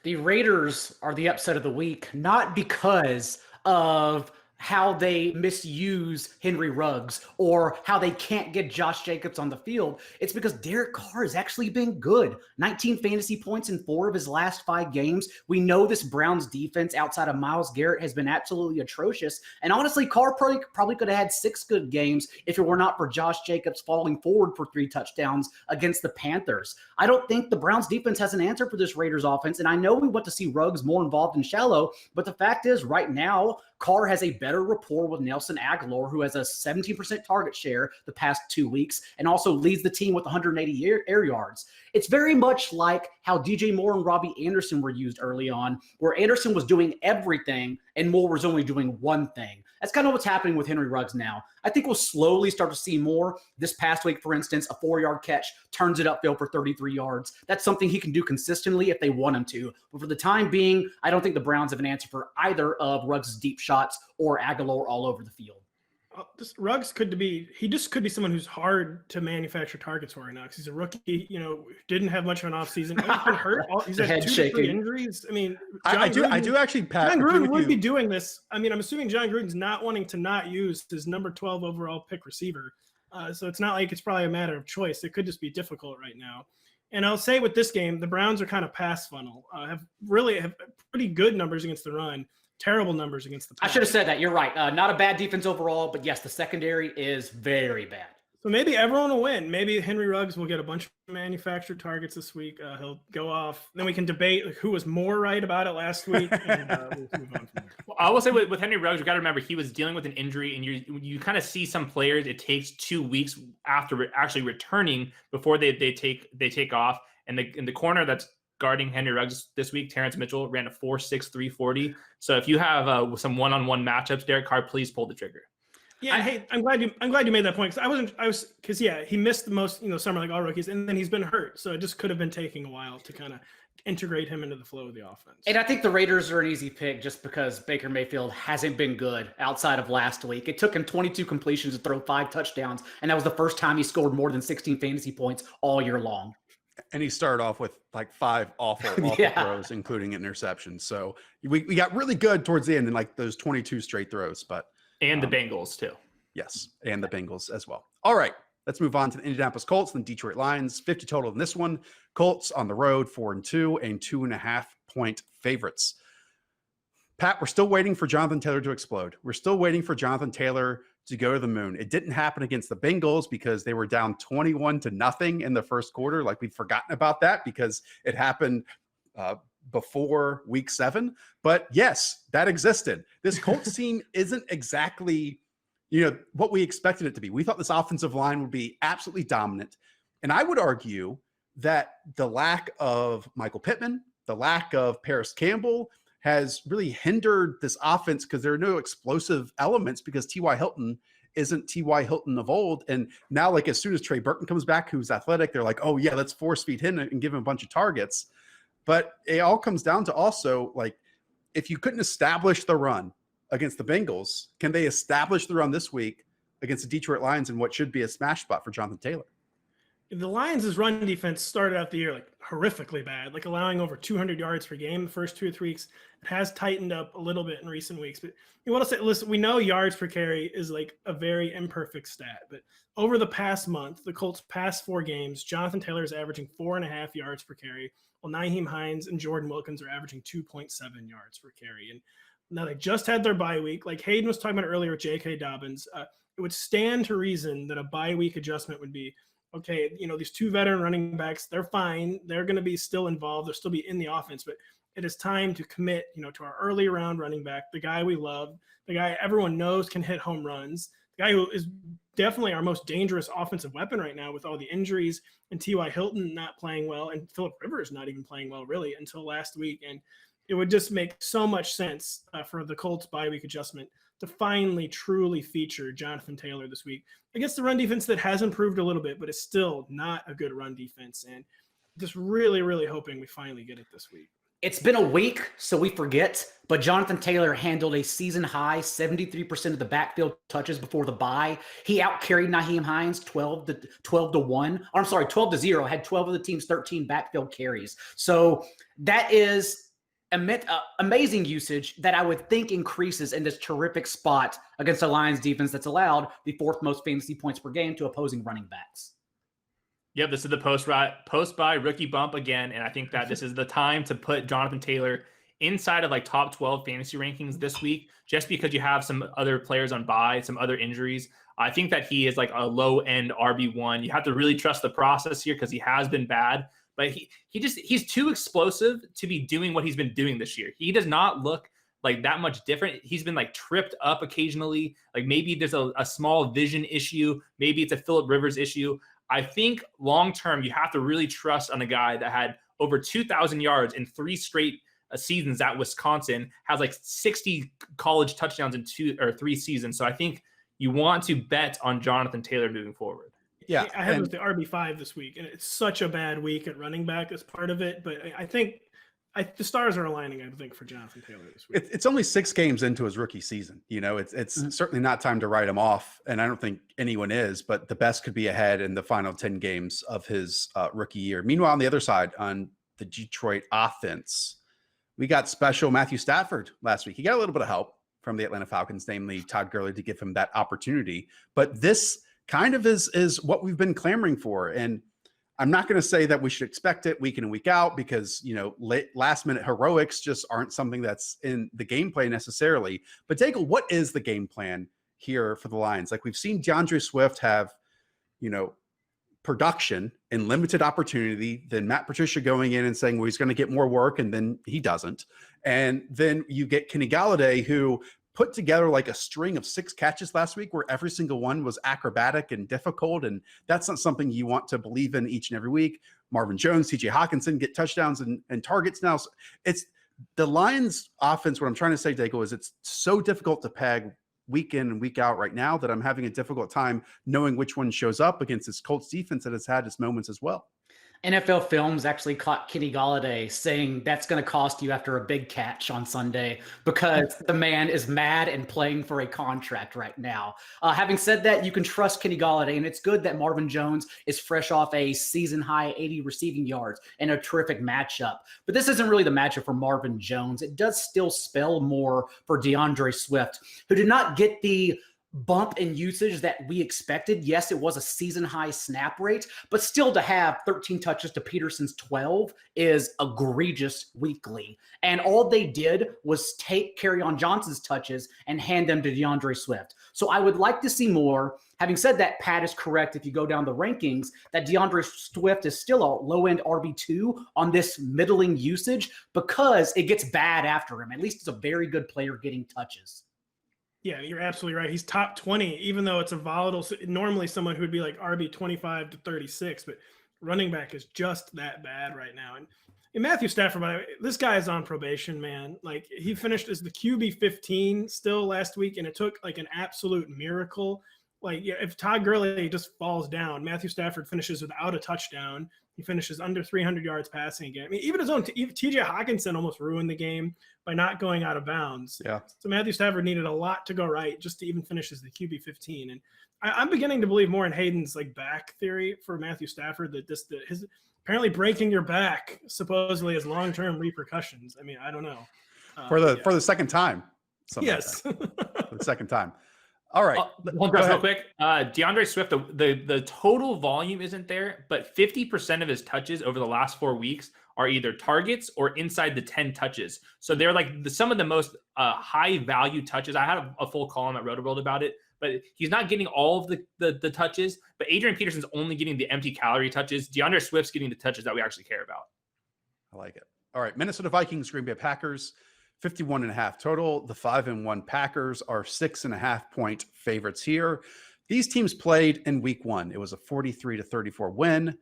The Raiders are the upset of the week, not because of how they misuse Henry Ruggs or how they can't get Josh Jacobs on the field. It's because Derek Carr has actually been good. 19 fantasy points in 4 of his last 5 games. We know this Browns defense outside of Myles Garrett has been absolutely atrocious. And honestly, Carr probably could have had 6 good games if it were not for Josh Jacobs falling forward for 3 touchdowns against the Panthers. I don't think the Browns defense has an answer for this Raiders offense. And I know we want to see Ruggs more involved and shallow, but the fact is right now, Carr has a better rapport with Nelson Aguilar, who has a 17% target share the past 2 weeks and also leads the team with 180 air yards. It's very much like how DJ Moore and Robbie Anderson were used early on, where Anderson was doing everything and Moore was only doing one thing. That's kind of what's happening with Henry Ruggs now. I think we'll slowly start to see more. This past week, for instance, a 4-yard catch turns it upfield for 33 yards. That's something he can do consistently if they want him to. But for the time being, I don't think the Browns have an answer for either of Ruggs' deep shots or Aguilar all over the field. Ruggs could be someone who's hard to manufacture targets for right now because he's a rookie, didn't have much of an offseason. He's been hurt. He's had 2 to 3 injuries. I mean, I do actually, Pat. John Gruden would be doing this. I mean, I'm assuming John Gruden's not wanting to not use his number 12 overall pick receiver. So it's not like it's probably a matter of choice. It could just be difficult right now. And I'll say with this game, the Browns are kind of pass funnel, have pretty good numbers against the run. Terrible numbers against the pass. I should have said that. You're right. Not a bad defense overall, but yes, the secondary is very bad. So maybe everyone will win. Maybe Henry Ruggs will get a bunch of manufactured targets this week. He'll go off. Then we can debate who was more right about it last week. And we'll move on from there. Well, I will say with Henry Ruggs, we got to remember he was dealing with an injury, and you kind of see some players. It takes 2 weeks after actually returning before they take off. And the corner that's guarding Henry Ruggs this week, Terrence Mitchell, ran a 4.6 340. So if you have some one-on-one matchups, Derek Carr, please pull the trigger. Yeah, I'm glad you made that point because he missed the most summer like all rookies, and then he's been hurt, so it just could have been taking a while to kind of integrate him into the flow of the offense. And I think the Raiders are an easy pick just because Baker Mayfield hasn't been good outside of last week. It took him 22 completions to throw 5 touchdowns, and that was the first time he scored more than 16 fantasy points all year long. And he started off with like 5 awful throws, including interceptions. So we got really good towards the end in like those 22 straight throws, and the Bengals too. Yes, and the Bengals as well. All right, let's move on to the Indianapolis Colts and the Detroit Lions. 50 total in this one. Colts on the road, 4-2 and 2.5-point favorites. Pat, we're still waiting for Jonathan Taylor to explode. We're still waiting for Jonathan Taylor to go to the moon. It didn't happen against the Bengals because they were down 21-0 in the first quarter. Like we've forgotten about that because it happened before week 7. But yes, that existed. This Colts team isn't exactly, what we expected it to be. We thought this offensive line would be absolutely dominant. And I would argue that the lack of Michael Pittman, the lack of Paris Campbell has really hindered this offense because there are no explosive elements because T.Y. Hilton isn't T.Y. Hilton of old. And now, like, as soon as Trey Burton comes back, who's athletic, they're like, oh, yeah, let's force feed him and give him a bunch of targets. But it all comes down to also, like, if you couldn't establish the run against the Bengals, can they establish the run this week against the Detroit Lions in what should be a smash spot for Jonathan Taylor? The Lions' run defense started out the year like horrifically bad, like allowing over 200 yards per game the first 2 or 3 weeks. It has tightened up a little bit in recent weeks. But you want to say, listen, we know yards per carry is like a very imperfect stat. But over the past month, the Colts' past 4 games, Jonathan Taylor is averaging 4.5 yards per carry, while Nyheim Hines and Jordan Wilkins are averaging 2.7 yards per carry. And now they just had their bye week. Like Hayden was talking about earlier with J.K. Dobbins, it would stand to reason that a bye week adjustment would be, okay, these 2 veteran running backs, they're fine. They're going to be still involved. They'll still be in the offense, but it is time to commit, to our early round running back, the guy we love, the guy everyone knows can hit home runs, the guy who is definitely our most dangerous offensive weapon right now with all the injuries and T.Y. Hilton not playing well and Phillip Rivers not even playing well really until last week. And it would just make so much sense for the Colts bye week adjustment to finally truly feature Jonathan Taylor this week against the run defense that has improved a little bit, but is still not a good run defense. And just really, really hoping we finally get it this week. It's been a week, so we forget, but Jonathan Taylor handled a season-high 73% of the backfield touches before the bye. He outcarried Nyheim Hines 12-0, had 12 of the team's 13 backfield carries. So that is amazing usage that I would think increases in this terrific spot against the Lions defense that's allowed the 4th most fantasy points per game to opposing running backs. Yep, this is the post-buy rookie bump again, and I think that this is the time to put Jonathan Taylor inside of like top 12 fantasy rankings this week, just because you have some other players on bye, some other injuries. I think that he is like a low-end RB1. You have to really trust the process here because he has been bad. But he's too explosive to be doing what he's been doing this year. He does not look like that much different. He's been like tripped up occasionally. Like maybe there's a small vision issue. Maybe it's a Phillip Rivers issue. I think long-term, you have to really trust on a guy that had over 2,000 yards in 3 straight seasons at Wisconsin, has like 60 college touchdowns in 2 or 3 seasons. So I think you want to bet on Jonathan Taylor moving forward. Yeah, I had the RB5 this week, and it's such a bad week at running back as part of it. But I think the stars are aligning, I think, for Jonathan Taylor this week. It's only 6 games into his rookie season. You know, it's certainly not time to write him off, and I don't think anyone is. But the best could be ahead in the final 10 games of his rookie year. Meanwhile, on the other side, on the Detroit offense, we got special Matthew Stafford last week. He got a little bit of help from the Atlanta Falcons, namely Todd Gurley, to give him that opportunity. But this kind of is what we've been clamoring for. And I'm not going to say that we should expect it week in and week out because, you know, last minute heroics just aren't something that's in the gameplay necessarily. But Daigle, what is the game plan here for the Lions? Like we've seen Deandre Swift have, you know, production and limited opportunity, then Matt Patricia going in and saying, well, he's going to get more work, and then he doesn't. And then you get Kenny Galladay, who put together like a string of 6 catches last week where every single one was acrobatic and difficult. And that's not something you want to believe in each and every week. Marvin Jones, TJ Hawkinson get touchdowns and targets now. So it's the Lions offense. What I'm trying to say, Daigle, is it's so difficult to peg week in and week out right now that I'm having a difficult time knowing which one shows up against this Colts defense that has had its moments as well. NFL Films actually caught Kenny Galladay saying that's going to cost you after a big catch on Sunday because the man is mad and playing for a contract right now. Having said that, you can trust Kenny Galladay, and it's good that Marvin Jones is fresh off a season-high 80 receiving yards and a terrific matchup. But this isn't really the matchup for Marvin Jones. It does still spell more for Deandre Swift, who did not get the bump in usage that we expected. Yes, it was a season high snap rate, but still to have 13 touches to Peterson's 12 is egregious weekly. And all they did was take Kerryon Johnson's touches and hand them to Deandre Swift. So I would like to see more. Having said that, Pat is correct if you go down the rankings that Deandre Swift is still a low-end RB2 on this middling usage because it gets bad after him. At least it's a very good player getting touches. Yeah, you're absolutely right. He's top 20, even though it's a volatile, normally someone who would be like RB 25 to 36, but running back is just that bad right now. And Matthew Stafford, by the way, this guy is on probation, man. Like he finished as the QB 15 still last week, and it took like an absolute miracle. Like if Todd Gurley just falls down, Matthew Stafford finishes without a touchdown. He finishes under 300 yards passing again. I mean, even his own TJ Hawkinson almost ruined the game by not going out of bounds. Yeah. So Matthew Stafford needed a lot to go right just to even finish as the QB 15. And I'm beginning to believe more in Hayden's like back theory for Matthew Stafford that his apparently breaking your back supposedly has long-term repercussions. I mean, I don't know. For the second time. Yes. Like for the second time. All right. One question real quick. Deandre Swift, the total volume isn't there, but 50% of his touches over the last 4 weeks are either targets or inside the 10 touches. So they're like some of the most high value touches. I had a full column at Rotoworld about it, but he's not getting all of the touches. But Adrian Peterson's only getting the empty calorie touches. Deandre Swift's getting the touches that we actually care about. I like it. All right. Minnesota Vikings, Green Bay Packers. 51.5 total. The 5-1 Packers are 6.5 point favorites here. These teams played in week 1. It was a 43-34 win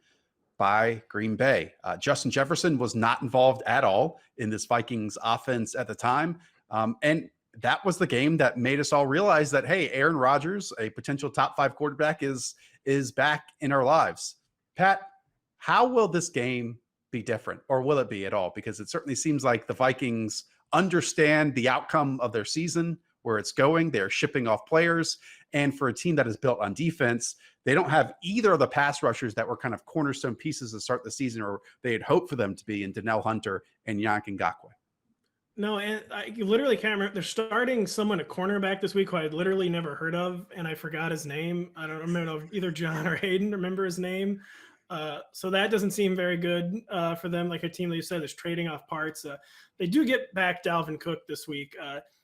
by Green Bay. Justin Jefferson was not involved at all in this Vikings offense at the time. And that was the game that made us all realize that, hey, Aaron Rodgers, a potential top 5 quarterback, is back in our lives. Pat, how will this game be different, or will it be at all? Because it certainly seems like the Vikings understand the outcome of their season, where it's going. They're shipping off players. And for a team that is built on defense, they don't have either of the pass rushers that were kind of cornerstone pieces to start the season, or they had hoped for them to be, in Donnell Hunter and Yannick Ngakoue. No, and I literally can't remember. They're starting someone at cornerback this week who I literally never heard of, and I forgot his name. I don't remember if either John or Hayden remember his name. So that doesn't seem very good for them. Like a team that you said is trading off parts. They do get back Dalvin Cook this week.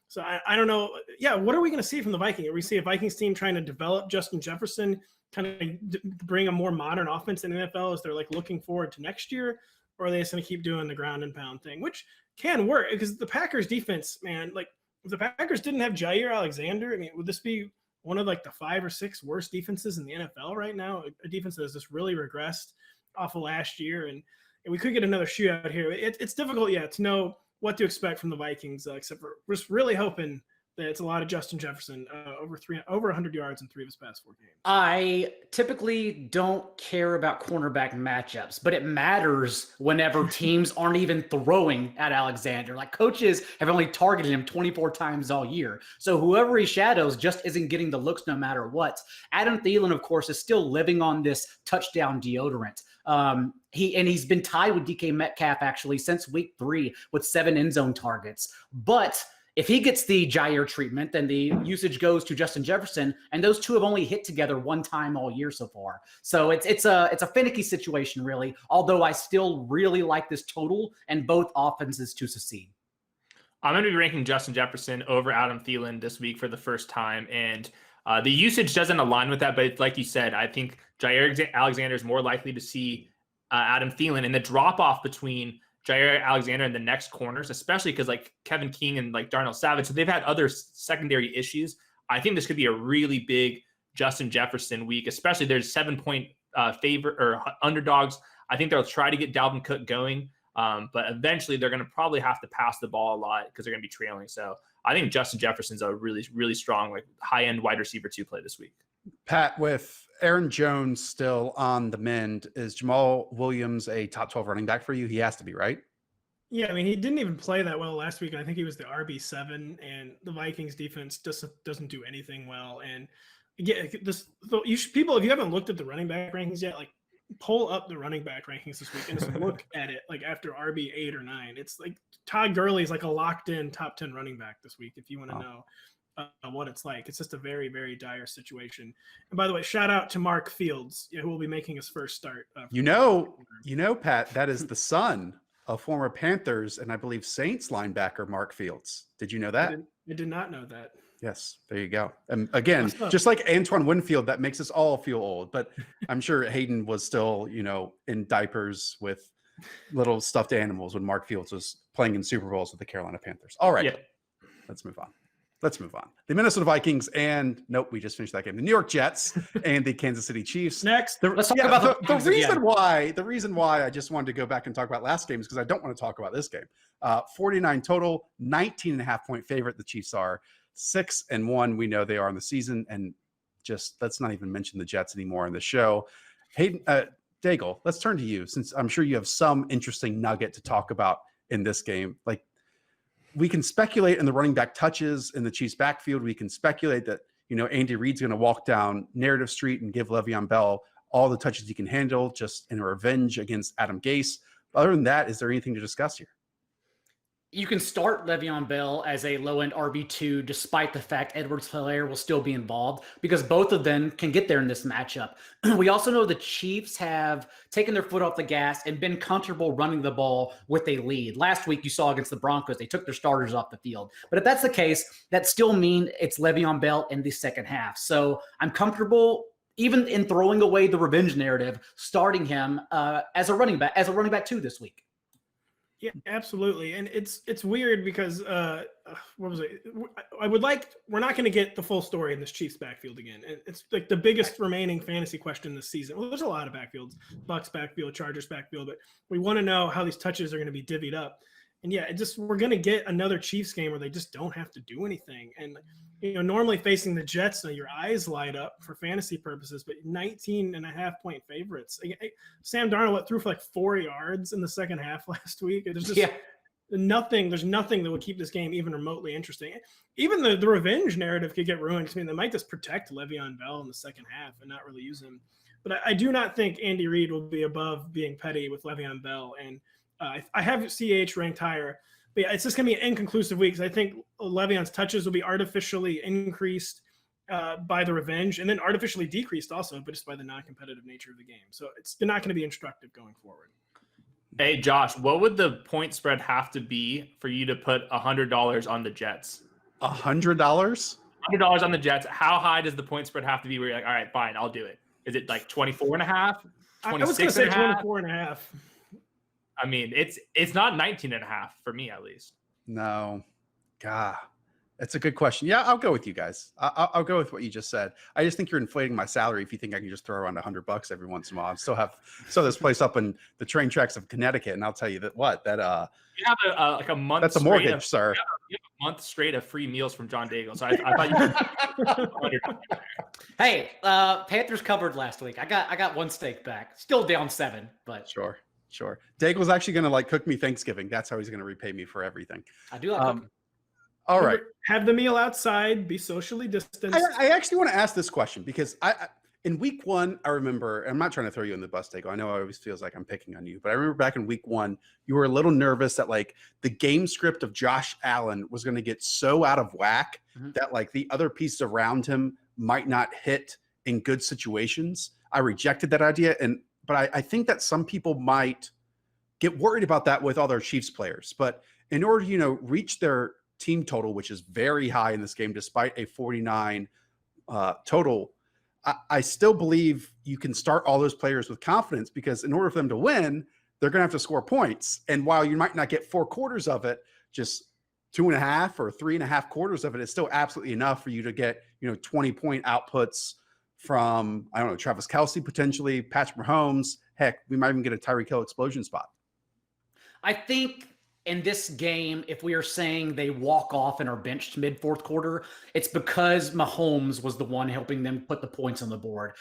So I don't know. Yeah, what are we going to see from the Vikings? Are we see a Vikings team trying to develop Justin Jefferson, kind of bring a more modern offense in the NFL as they're like looking forward to next year? Or are they just going to keep doing the ground and pound thing, which can work because the Packers defense, man, like if the Packers didn't have Jair Alexander, I mean, would this be one of like the 5 or 6 worst defenses in the NFL right now? A defense that has just really regressed off of last year. And we could get another shootout here. It's difficult, to know what to expect from the Vikings, except for we're just really hoping that it's a lot of Justin Jefferson, over 100 yards in 3 of his past 4 games. I typically don't care about cornerback matchups, but it matters whenever teams aren't even throwing at Alexander. Like coaches have only targeted him 24 times all year. So whoever he shadows just isn't getting the looks no matter what. Adam Thielen, of course, is still living on this touchdown deodorant. He's been tied with DK Metcalf actually since week 3 with 7 end zone targets. But if he gets the Jair treatment, then the usage goes to Justin Jefferson, and those two have only hit together 1 time all year so far. So it's a finicky situation, really, although I still really like this total and both offenses to succeed. I'm going to be ranking Justin Jefferson over Adam Thielen this week for the first time, and the usage doesn't align with that, but like you said, I think Jair Alexander is more likely to see Adam Thielen, and the drop-off between Jair Alexander and the next corners, especially because like Kevin King and like Darnell Savage, so they've had other secondary issues. I think this could be a really big Justin Jefferson week, especially there's 7-point favor or underdogs. I think they'll try to get Dalvin Cook going, but eventually they're going to probably have to pass the ball a lot because they're going to be trailing. So I think Justin Jefferson's a really, really strong, like high-end wide receiver 2 play this week. Pat, with Aaron Jones still on the mend, is Jamal Williams a top 12 running back for you? He has to be, right? Yeah, I mean, he didn't even play that well last week. I think he was the RB7, and the Vikings defense doesn't do anything well. And again, people, if you haven't looked at the running back rankings yet, like pull up the running back rankings this week and just look at it like after RB8 or 9. It's like Todd Gurley is like a locked-in top 10 running back this week if you want to know what it's like. It's just a very, very dire situation. And by the way, shout out to Mark Fields, who will be making his first start. Pat, that is the son of former Panthers and I believe Saints linebacker Mark Fields. Did you know that? I did not know that. Yes, there you go. And again, just like Antoine Winfield, that makes us all feel old. But I'm sure Hayden was still, in diapers with little stuffed animals when Mark Fields was playing in Super Bowls with the Carolina Panthers. All right, Let's move on. The Minnesota Vikings we just finished that game. The New York Jets and the Kansas City Chiefs. Next, let's talk about the reason why I just wanted to go back and talk about last game is because I don't want to talk about this game. 49 total, 19.5 point favorite. The Chiefs are 6-1. We know they are in the season, and just let's not even mention the Jets anymore in the show. Hayden, Daigle, let's turn to you since I'm sure you have some interesting nugget to talk about in this game. Like, we can speculate in the running back touches in the Chiefs backfield. We can speculate that, Andy Reid's going to walk down narrative street and give Le'Veon Bell all the touches he can handle just in a revenge against Adam Gase. But other than that, is there anything to discuss here? You can start Le'Veon Bell as a low-end RB2 despite the fact Edwards-Helaire will still be involved because both of them can get there in this matchup. We also know the Chiefs have taken their foot off the gas and been comfortable running the ball with a lead. Last week you saw against the Broncos, they took their starters off the field. But if that's the case, that still means it's Le'Veon Bell in the second half. So I'm comfortable even in throwing away the revenge narrative, starting him as a running back 2 this week. Yeah, absolutely. And it's weird because what was it? We're not going to get the full story in this Chiefs backfield again. It's like the biggest remaining fantasy question this season. Well, there's a lot of backfields, Bucks backfield, Chargers backfield, but we want to know how these touches are going to be divvied up. And yeah, we're going to get another Chiefs game where they just don't have to do anything. And, normally facing the Jets, your eyes light up for fantasy purposes, but 19.5 point favorites. Sam Darnold threw for like 4 yards in the second half last week. There's just nothing. There's nothing that would keep this game even remotely interesting. Even the revenge narrative could get ruined. I mean, they might just protect Le'Veon Bell in the second half and not really use him. But I do not think Andy Reid will be above being petty with Le'Veon Bell. And I have CH ranked higher. But yeah, it's just going to be an inconclusive week. I think Le'Veon's touches will be artificially increased by the revenge, and then artificially decreased also, but just by the non-competitive nature of the game. So it's not going to be instructive going forward. Hey, Josh, what would the point spread have to be for you to put $100 on the Jets? $100? $100 on the Jets. How high does the point spread have to be where you're like, all right, fine, I'll do it? Is it like 24.5? I was going to say 24.5. I mean, it's not 19.5 for me, at least. No. God, that's a good question. Yeah, I'll go with you guys. I'll go with what you just said. I just think you're inflating my salary if you think I can just throw around $100 every once in a while. I still have this place up in the train tracks of Connecticut, and I'll tell you that you have like a month. That's a mortgage, sir. You have a month straight of free meals from John Daigle. So I thought you could. Hey, Panthers covered last week. I got one steak back. Still down 7, but Sure. Daigle's actually going to like cook me Thanksgiving. That's how he's going to repay me for everything. I do like cooking. All right. Have the meal outside. Be socially distanced. I actually want to ask this question because in week 1, I remember, I'm not trying to throw you in the bus, Daigle. I know it always feels like I'm picking on you, but I remember back in week 1, you were a little nervous that like the game script of Josh Allen was going to get so out of whack that like the other pieces around him might not hit in good situations. I rejected that idea. But I think that some people might get worried about that with all their Chiefs players. But in order to, reach their team total, which is very high in this game, despite a 49 total, I still believe you can start all those players with confidence because in order for them to win, they're going to have to score points. And while you might not get 4 quarters of it, just 2.5 or 3.5 quarters of it is still absolutely enough for you to get, 20-point outputs from, I don't know, Travis Kelce, potentially Patrick Mahomes. Heck, we might even get a Tyreek Hill explosion spot. I think in this game, if we are saying they walk off and are benched mid-4th quarter, it's because Mahomes was the one helping them put the points on the board.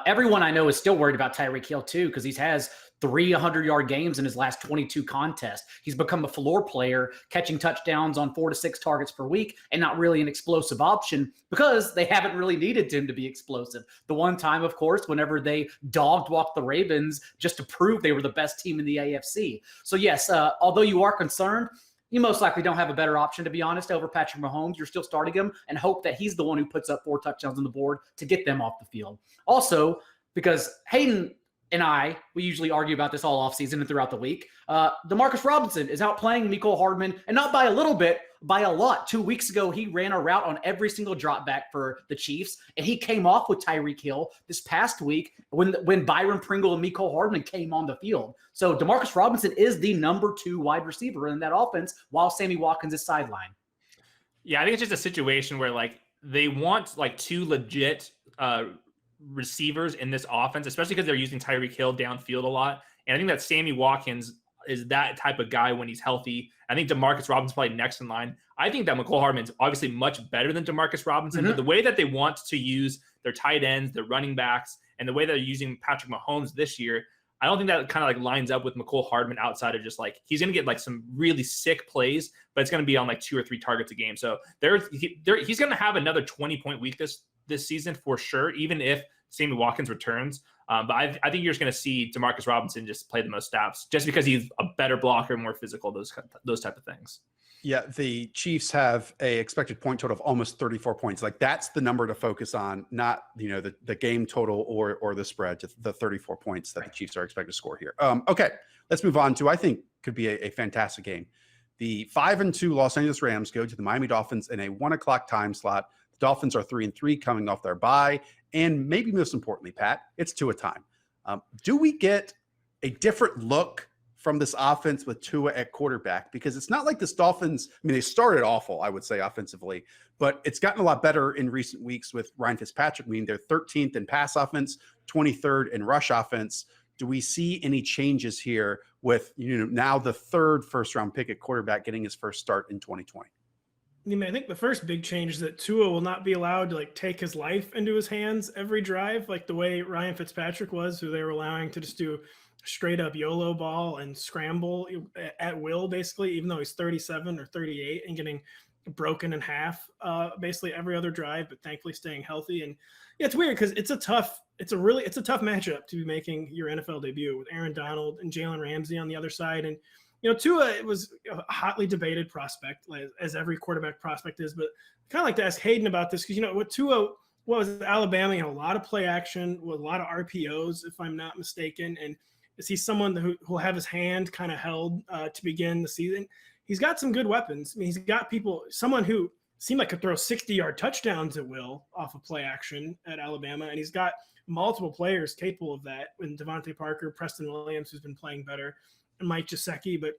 Everyone I know is still worried about Tyreek Hill too, because he has 3 100-yard games in his last 22 contests. He's become a floor player, catching touchdowns on 4 to 6 targets per week and not really an explosive option because they haven't really needed him to be explosive. The one time, of course, whenever they dog-walked the Ravens just to prove they were the best team in the AFC. So yes, although you are concerned, you most likely don't have a better option, to be honest, over Patrick Mahomes. You're still starting him and hope that he's the one who puts up 4 touchdowns on the board to get them off the field. Also, because Hayden and we usually argue about this all offseason and throughout the week. Demarcus Robinson is outplaying Mecole Hardman, and not by a little bit, by a lot. 2 weeks ago, he ran a route on every single drop back for the Chiefs, and he came off with Tyreek Hill this past week when Byron Pringle and Mecole Hardman came on the field. So Demarcus Robinson is the number 2 wide receiver in that offense while Sammy Watkins is sidelined. Yeah, I think it's just a situation where like they want like 2 legit receivers in this offense, especially because they're using Tyreek Hill downfield a lot. And I think that Sammy Watkins is that type of guy when he's healthy. I think Demarcus Robinson's probably next in line. I think that Mecole Hardman's obviously much better than Demarcus Robinson, but the way that they want to use their tight ends, their running backs, and the way they're using Patrick Mahomes this year, I don't think that kind of like lines up with Mecole Hardman outside of just like, he's going to get like some really sick plays, but it's going to be on like 2 or 3 targets a game. So he's going to have another 20-point week this season for sure, even if Sammy Watkins returns. But I think you're just going to see Demarcus Robinson just play the most snaps just because he's a better blocker, more physical, those type of things. Yeah, the Chiefs have a expected point total of almost 34 points. Like that's the number to focus on, not the game total or the spread. To the 34 points that the Chiefs are expected to score here. Okay, let's move on to I think could be a fantastic game. The 5-2 Los Angeles Rams go to the Miami Dolphins in a 1:00 time slot. The Dolphins are 3-3 coming off their bye. And maybe most importantly, Pat, it's Tua time. Do we get a different look from this offense with Tua at quarterback? Because it's not like this Dolphins, they started awful, I would say, offensively, but it's gotten a lot better in recent weeks with Ryan Fitzpatrick. They're 13th in pass offense, 23rd in rush offense. Do we see any changes here with, now the 3rd first-round pick at quarterback getting his first start in 2020? I think the first big change is that Tua will not be allowed to take his life into his hands every drive, like the way Ryan Fitzpatrick was, who they were allowing to just do straight up YOLO ball and scramble at will, basically, even though he's 37 or 38 and getting broken in half basically every other drive, but thankfully staying healthy. And yeah, it's weird because it's a tough matchup to be making your NFL debut with Aaron Donald and Jalen Ramsey on the other side. And Tua was a hotly debated prospect, as every quarterback prospect is, but I kind of like to ask Hayden about this because, what Tua was Alabama, a lot of play action with a lot of RPOs, if I'm not mistaken. And is he someone who will have his hand kind of held to begin the season? He's got some good weapons. I mean, he's got someone who seemed like could throw 60-yard touchdowns at will off of play action at Alabama. And he's got multiple players capable of that, in Devontae Parker, Preston Williams, who's been playing better, and Mike Gesicki. But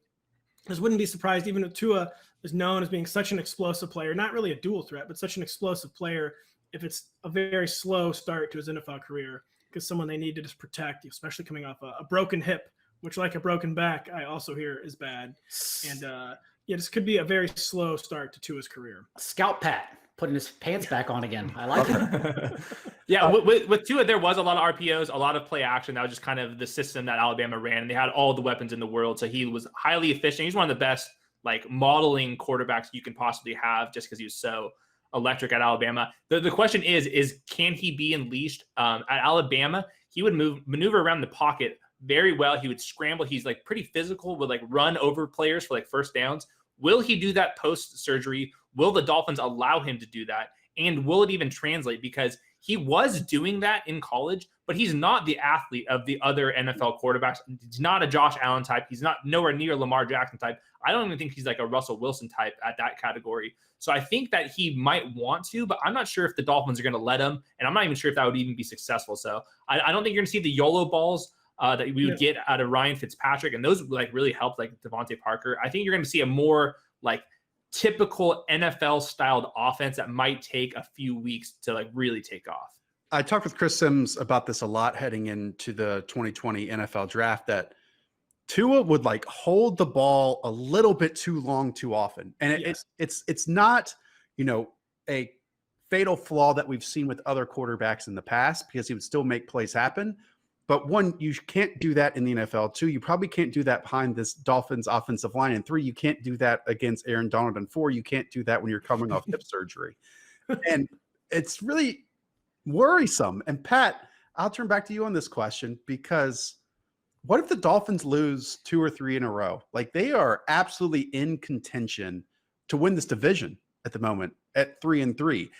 I just wouldn't be surprised, even if Tua is known as being such an explosive player, not really a dual threat, but such an explosive player, if it's a very slow start to his NFL career, because someone they need to just protect, especially coming off a broken hip, which, like a broken back, I also hear is bad. And this could be a very slow start to Tua's career. Scout Pat putting his pants back on again. I like it. Yeah, with Tua, there was a lot of RPOs, a lot of play action. That was just kind of the system that Alabama ran. And they had all the weapons in the world. So he was highly efficient. He's one of the best modeling quarterbacks you can possibly have, just because he was so electric at Alabama. The question is can he be unleashed? At Alabama, he would maneuver around the pocket very well. He would scramble. He's pretty physical, would run over players for first downs. Will he do that post-surgery? Will the Dolphins allow him to do that? And will it even translate? Because he was doing that in college, but he's not the athlete of the other NFL quarterbacks. He's not a Josh Allen type. He's not nowhere near Lamar Jackson type. I don't even think he's a Russell Wilson type at that category. So I think that he might want to, but I'm not sure if the Dolphins are going to let him. And I'm not even sure if that would even be successful. So I don't think you're going to see the YOLO balls that we would get out of Ryan Fitzpatrick. And those really helped Devontae Parker. I think you're going to see a more typical NFL styled offense that might take a few weeks to really take off. I talked with Chris Sims about this a lot heading into the 2020 NFL draft, that Tua would hold the ball a little bit too long too often. And it's not, a fatal flaw that we've seen with other quarterbacks in the past, because he would still make plays happen. But one, you can't do that in the NFL. Two, you probably can't do that behind this Dolphins offensive line. And three, you can't do that against Aaron Donald. And four, you can't do that when you're coming off hip surgery. And it's really worrisome. And Pat, I'll turn back to you on this question, because what if the Dolphins lose 2 or 3 in a row? They are absolutely in contention to win this division at the moment at 3-3.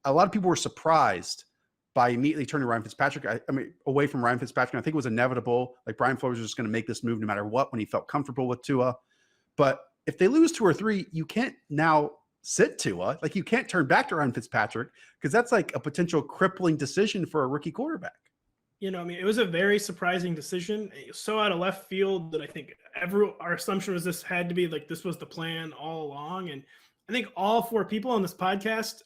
A lot of people were surprised by immediately turning Ryan Fitzpatrick, away from Ryan Fitzpatrick. I think it was inevitable. Brian Flores was just going to make this move no matter what when he felt comfortable with Tua. But if they lose 2 or 3, you can't now sit Tua. You can't turn back to Ryan Fitzpatrick, because that's a potential crippling decision for a rookie quarterback. It was a very surprising decision. It was so out of left field that I think our assumption was this had to be this was the plan all along. And I think all 4 people on this podcast,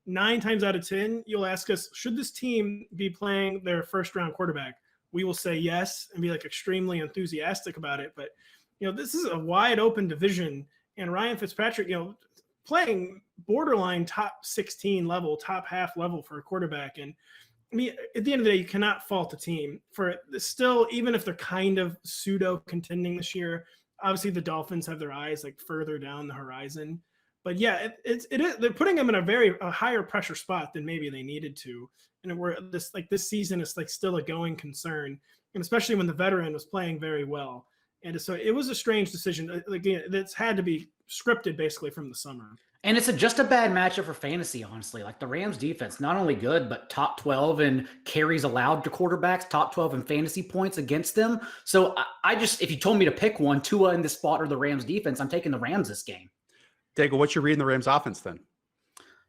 9 times out of 10, you'll ask us, should this team be playing their first-round quarterback? We will say yes and be extremely enthusiastic about it. But, this is a wide-open division. And Ryan Fitzpatrick, playing borderline top 16 level, top half level for a quarterback. And at the end of the day, you cannot fault the team for still, even if they're kind of pseudo contending this year. Obviously, the Dolphins have their eyes further down the horizon. But yeah, it is. They're putting them in a higher pressure spot than maybe they needed to, and where this season is still a going concern, and especially when the veteran was playing very well. And so it was a strange decision. Again, that's had to be scripted basically from the summer. And it's just a bad matchup for fantasy, honestly. The Rams defense, not only good, but top 12 in carries allowed to quarterbacks, top 12 in fantasy points against them. So if you told me to pick one, Tua in this spot or the Rams defense, I'm taking the Rams this game. Daigle, what's your read in the Rams offense then?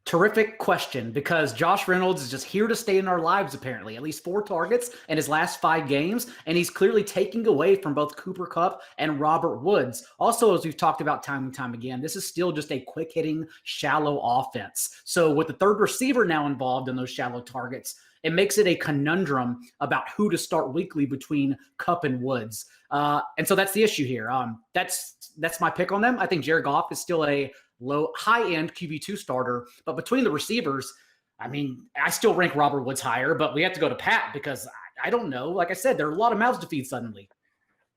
Terrific question, because Josh Reynolds is just here to stay in our lives, apparently. At least 4 targets in his last 5 games, and he's clearly taking away from both Cooper Kupp and Robert Woods. Also, as we've talked about time and time again, this is still just a quick-hitting, shallow offense. So with the third receiver now involved in those shallow targets, it makes it a conundrum about who to start weekly between Kupp and Woods. And so that's the issue here. That's my pick on them. I think Jared Goff is still a high-end QB2 starter, but between the receivers, I still rank Robert Woods higher, but we have to go to Pat because I don't know. Like I said, there are a lot of mouths to feed suddenly.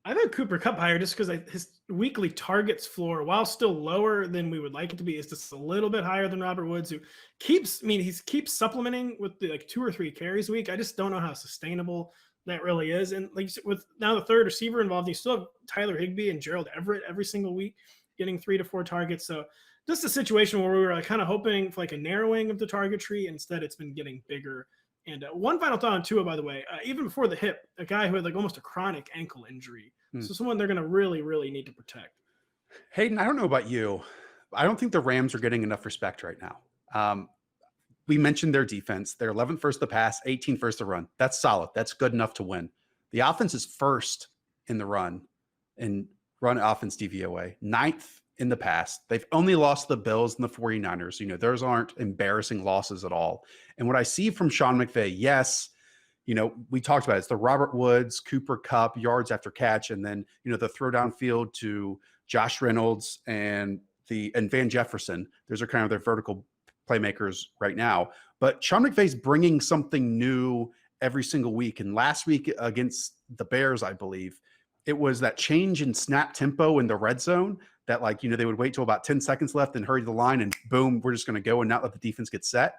I've had Cooper Kupp higher just because his weekly targets floor, while still lower than we would like it to be, is just a little bit higher than Robert Woods, who keeps supplementing with like 2 or 3 carries a week. I just don't know how sustainable that really is. And like with now the third receiver involved, you still have Tyler Higbee and Gerald Everett every single week getting 3 to 4 targets. So just a situation where we were kind of hoping for like a narrowing of the target tree. Instead, it's been getting bigger. And one final thought on Tua, by the way, even before the hip, a guy who had like almost a chronic ankle injury. So someone they're going to really, really need to protect. Hayden, I don't know about you. I don't think the Rams are getting enough respect right now. We mentioned their defense. They're 11th first to pass, 18th first to run. That's solid. That's good enough to win. The offense is first in the run offense DVOA, 9th in the pass. They've only lost the Bills and the 49ers. Those aren't embarrassing losses at all. And what I see from Sean McVay, yes, we talked about it. It's the Robert Woods, Cooper Kupp, yards after catch, and then, the throw downfield to Josh Reynolds and Van Jefferson. Those are kind of their vertical playmakers right now. But Sean McVay's bringing something new every single week. And last week against the Bears, I believe, it was that change in snap tempo in the red zone that they would wait till about 10 seconds left and hurry the line and boom, we're just going to go and not let the defense get set.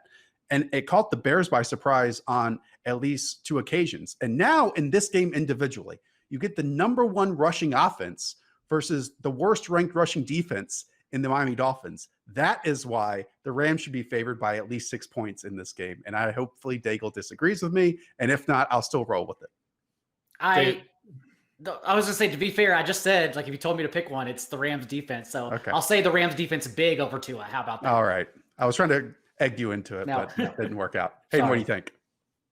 And it caught the Bears by surprise on at least 2 occasions. And now in this game individually, you get the number 1 rushing offense versus the worst ranked rushing defense in the Miami Dolphins. That is why the Rams should be favored by at least 6 points in this game. And hopefully Daigle disagrees with me. And if not, I'll still roll with it. I was gonna say, to be fair, I just said, if you told me to pick one, it's the Rams defense. So okay. I'll say the Rams defense big over Tua. How about that? All right. I was trying to egg you into it, but it didn't work out. Hey, what do you think?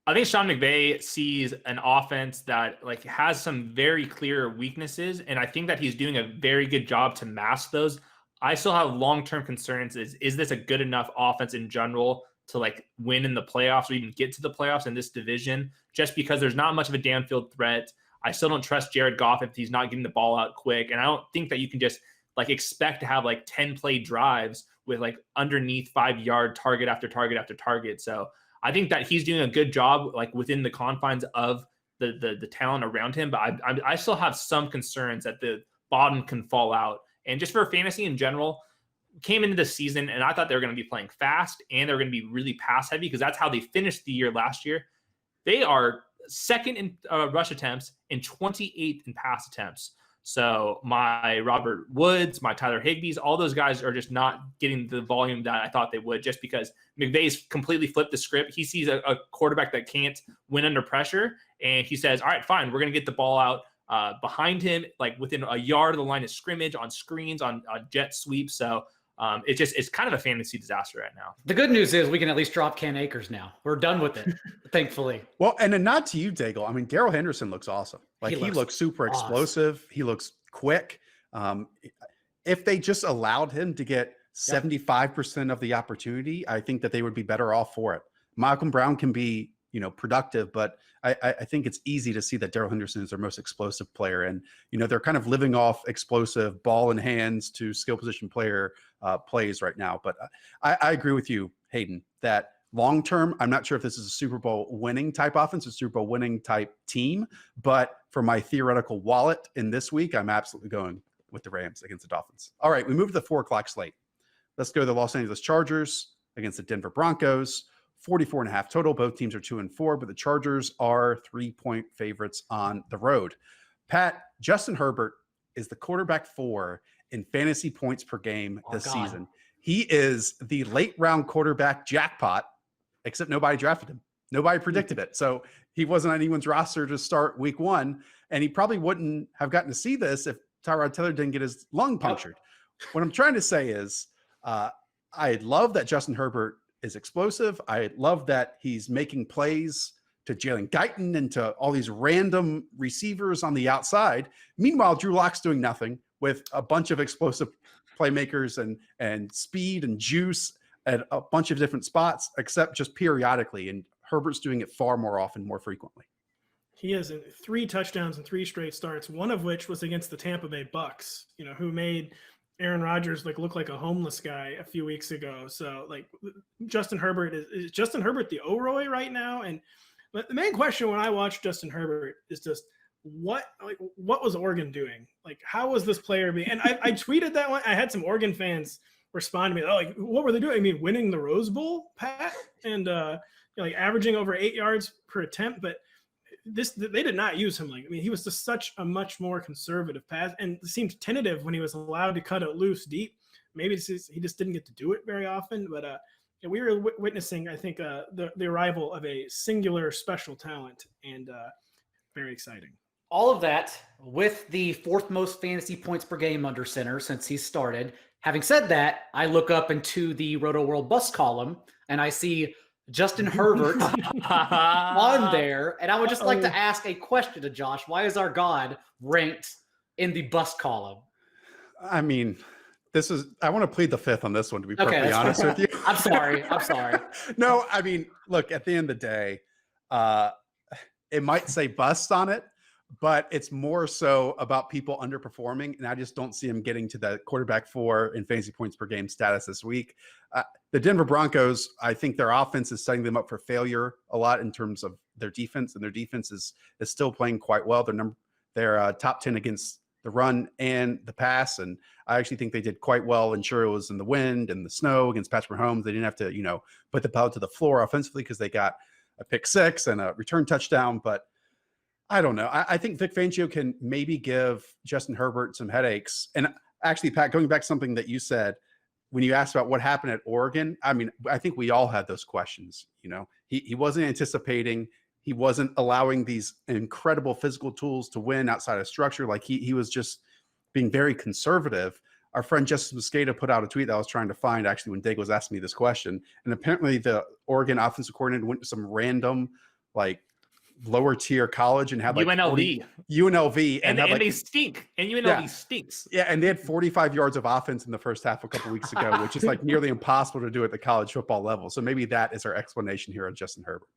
I think Sean McVay sees an offense that has some very clear weaknesses, and I think that he's doing a very good job to mask those. I still have long-term concerns. Is this a good enough offense in general to win in the playoffs or even get to the playoffs in this division? Just because there's not much of a downfield threat. I still don't trust Jared Goff if he's not getting the ball out quick. And I don't think that you can just expect to have 10 play drives with underneath 5-yard target after target after target. So I think that he's doing a good job within the confines of the talent around him. But I still have some concerns that the bottom can fall out. And just for fantasy in general, came into the season and I thought they were going to be playing fast and they're going to be really pass heavy because that's how they finished the year last year. They are second in rush attempts and 28th in pass attempts. So my Robert Woods, my Tyler Higbees, all those guys are just not getting the volume that I thought they would just because McVay's completely flipped the script. He sees a quarterback that can't win under pressure, and he says, all right, fine, we're going to get the ball out behind him, within a yard of the line of scrimmage, on screens, on jet sweeps. So it's kind of a fantasy disaster right now. The good news is we can at least drop Cam Akers now. We're done with it, thankfully. Well, and a nod to you, Daigle. I mean, Daryl Henderson looks awesome. He looks super awesome. Explosive. He looks quick. If they just allowed him to get 75% of the opportunity, I think that they would be better off for it. Malcolm Brown can be, productive, but I think it's easy to see that Daryl Henderson is their most explosive player. And, they're kind of living off explosive ball in hands to skill position player plays right now. But I agree with you, Hayden, that long term, I'm not sure if this is a Super Bowl winning type offense, a Super Bowl winning type team. But for my theoretical wallet in this week, I'm absolutely going with the Rams against the Dolphins. All right, we move to the 4:00 slate. Let's go to the Los Angeles Chargers against the Denver Broncos. 44.5 total. Both teams are 2-4, but the Chargers are 3-point favorites on the road. Pat, Justin Herbert is the quarterback 4 in fantasy points per game this season. He is the late round quarterback jackpot, except nobody drafted him. Nobody predicted it. So he wasn't on anyone's roster to start week 1. And he probably wouldn't have gotten to see this if Tyrod Taylor didn't get his lung punctured. What I'm trying to say is I love that Justin Herbert is explosive. I love that he's making plays to Jalen Guyton and to all these random receivers on the outside. Meanwhile, Drew Lock's doing nothing with a bunch of explosive playmakers and speed and juice at a bunch of different spots, except just periodically. And Herbert's doing it far more often, more frequently. He has 3 touchdowns and 3 straight starts, one of which was against the Tampa Bay Bucks, who made Aaron Rodgers look like a homeless guy a few weeks ago. So Justin Herbert is Justin Herbert the O'Roy right now? And the main question when I watch Justin Herbert is just what was Oregon doing? Like, how was this player being? And I tweeted that one. I had some Oregon fans respond to me. Oh, like, what were they doing? I mean, winning the Rose Bowl, Pat, and like averaging over 8 yards per attempt. But they did not use him. Like, I mean, he was just such a much more conservative pass, and seemed tentative when he was allowed to cut it loose deep. Maybe he just didn't get to do it very often. But we were witnessing, I think, the arrival of a singular special talent, and very exciting. All of that with the 4th most fantasy points per game under center since he started. Having said that, I look up into the Rotoworld bus column and I see Justin Herbert on there. And I would just like to ask a question to Josh. Why is our God ranked in the bus column? I mean, I want to plead the fifth on this one, to be perfectly honest with you. I'm sorry. No, I mean, look, at the end of the day, it might say bust on it, but it's more so about people underperforming, and I just don't see him getting to the quarterback 4 in fantasy points per game status this week. The Denver Broncos, I think their offense is setting them up for failure a lot in terms of their defense, and their defense is still playing quite well. They're top 10 against the run and the pass, and I actually think they did quite well. And sure, it was in the wind and the snow against Patrick Mahomes. They didn't have to, put the pedal to the floor offensively because they got a pick 6 and a return touchdown, but I don't know. I think Vic Fangio can maybe give Justin Herbert some headaches. And actually, Pat, going back to something that you said when you asked about what happened at Oregon, I mean, I think we all had those questions. He wasn't anticipating. He wasn't allowing these incredible physical tools to win outside of structure. Like he was just being very conservative. Our friend Justice Mosqueda put out a tweet that I was trying to find actually when Dig was asking me this question. And apparently the Oregon offensive coordinator went to some random like lower tier college and had like UNLV and they stink, and UNLV stinks. Yeah, and they had 45 yards of offense in the first half a couple weeks ago, which is like nearly impossible to do at the college football level. So maybe that is our explanation here on Justin Herbert.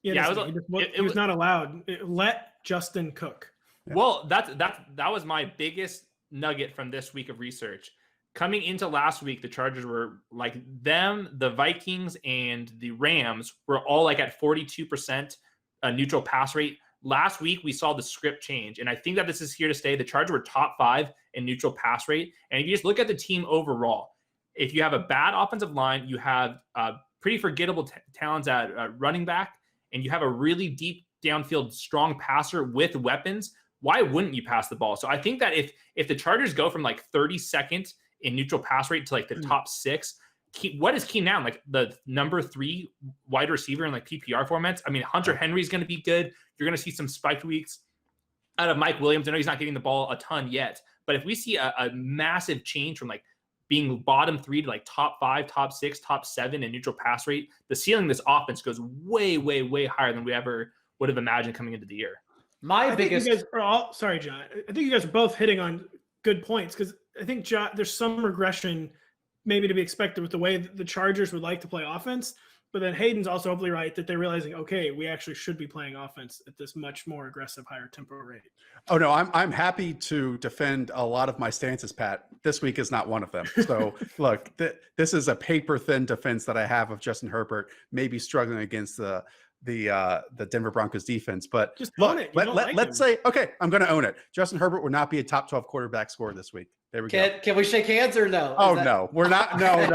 He was not allowed. Let Justin cook. Yeah. Well, that was my biggest nugget from this week of research. Coming into last week, the Chargers were like them, the Vikings, and the Rams were all like at 42% neutral pass rate. Last week, we saw the script change, and I think that this is here to stay. The Chargers were top 5 in neutral pass rate, and if you just look at the team overall, if you have a bad offensive line, you have pretty forgettable talents at running back, and you have a really deep downfield strong passer with weapons, why wouldn't you pass the ball? So I think that if the Chargers go from like 32nd in neutral pass rate to like the top 6, what is key now? Like the number 3 wide receiver in like PPR formats. I mean, Hunter Henry is going to be good. You're going to see some spiked weeks out of Mike Williams. I know he's not getting the ball a ton yet, but if we see a massive change from like being bottom 3 to like top 5, top 6, top 7 in neutral pass rate, the ceiling of this offense goes way, way, way higher than we ever would have imagined coming into the year. Sorry, John. I think you guys are both hitting on good points because I think there's some regression maybe to be expected with the way that the Chargers would like to play offense. But then Hayden's also hopefully right that they're realizing, okay, we actually should be playing offense at this much more aggressive, higher tempo rate. Oh, no, I'm happy to defend a lot of my stances, Pat. This week is not one of them. So, look, this is a paper-thin defense that I have of Justin Herbert, maybe struggling against the Denver Broncos defense. But just look, own it. let's say, okay, I'm going to own it. Justin Herbert would not be a top 12 quarterback scorer this week. There we go. Can we shake hands or no? No, we're not. No,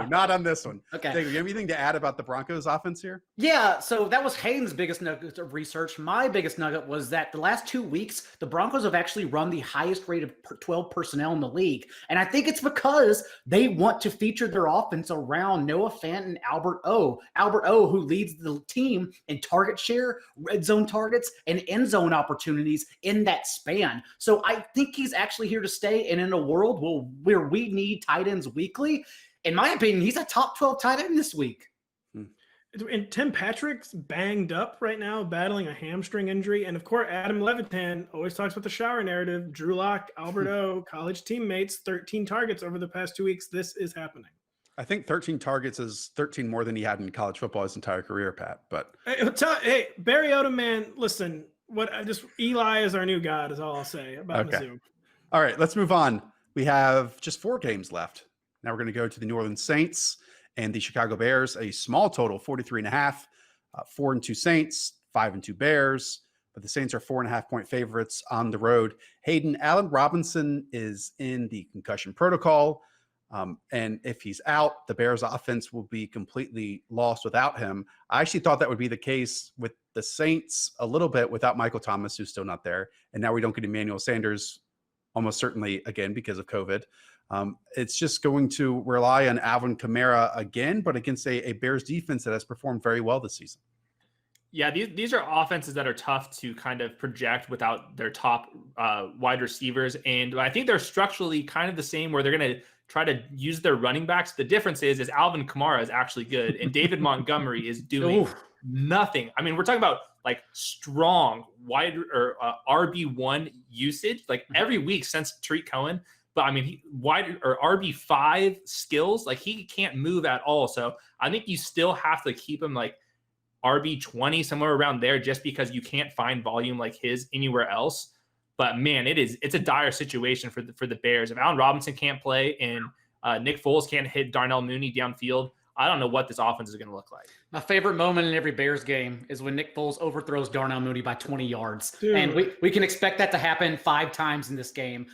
not on this one. Okay. Dave, you have anything to add about the Broncos offense here? Yeah, so that was Hayden's biggest nugget of research. My biggest nugget was that the last 2 weeks, the Broncos have actually run the highest rate of 12 personnel in the league. And I think it's because they want to feature their offense around Noah Fant and Albert O. Albert O, who leads the team in target share, red zone targets, and end zone opportunities in that span. So I think he's actually here to stay. And in a world where we need tight ends weekly, in my opinion, he's a top 12 tight end this week. And Tim Patrick's banged up right now, battling a hamstring injury. And of course, Adam Levitan always talks about the shower narrative. Drew Lock, Albert O, college teammates, 13 targets over the past 2 weeks. This is happening. I think 13 targets is 13 more than he had in college football his entire career, Pat. But hey, Barry Odom, man, listen. Eli is our new god, is all I'll say about Mizzou. All right, let's move on. We have just 4 games left. Now we're going to go to the New Orleans Saints and the Chicago Bears, a small total, 43.5, 4-2 Saints, 5-2 Bears. but the Saints are 4.5-point favorites on the road. Hayden, Allen Robinson is in the concussion protocol. And if he's out, the Bears offense will be completely lost without him. I actually thought that would be the case with the Saints a little bit without Michael Thomas, who's still not there. And now we don't get Emmanuel Sanders almost certainly again because of COVID. It's just going to rely on Alvin Kamara again, but against a Bears defense that has performed very well this season. Yeah, these are offenses that are tough to kind of project without their top wide receivers. And I think they're structurally kind of the same, where they're going to try to use their running backs. The difference is Alvin Kamara is actually good, and David Montgomery is doing nothing. I mean, we're talking about like strong wide or RB1 usage, like every week since Tariq Cohen. But I mean, wide or RB5 skills, like he can't move at all. So I think you still have to keep him like RB20, somewhere around there, just because you can't find volume like his anywhere else. But man, it's a dire situation for the Bears. If Allen Robinson can't play and Nick Foles can't hit Darnell Mooney downfield, I don't know what this offense is going to look like. My favorite moment in every Bears game is when Nick Foles overthrows Darnell Mooney by 20 yards. Dude. And we can expect that to happen 5 times in this game.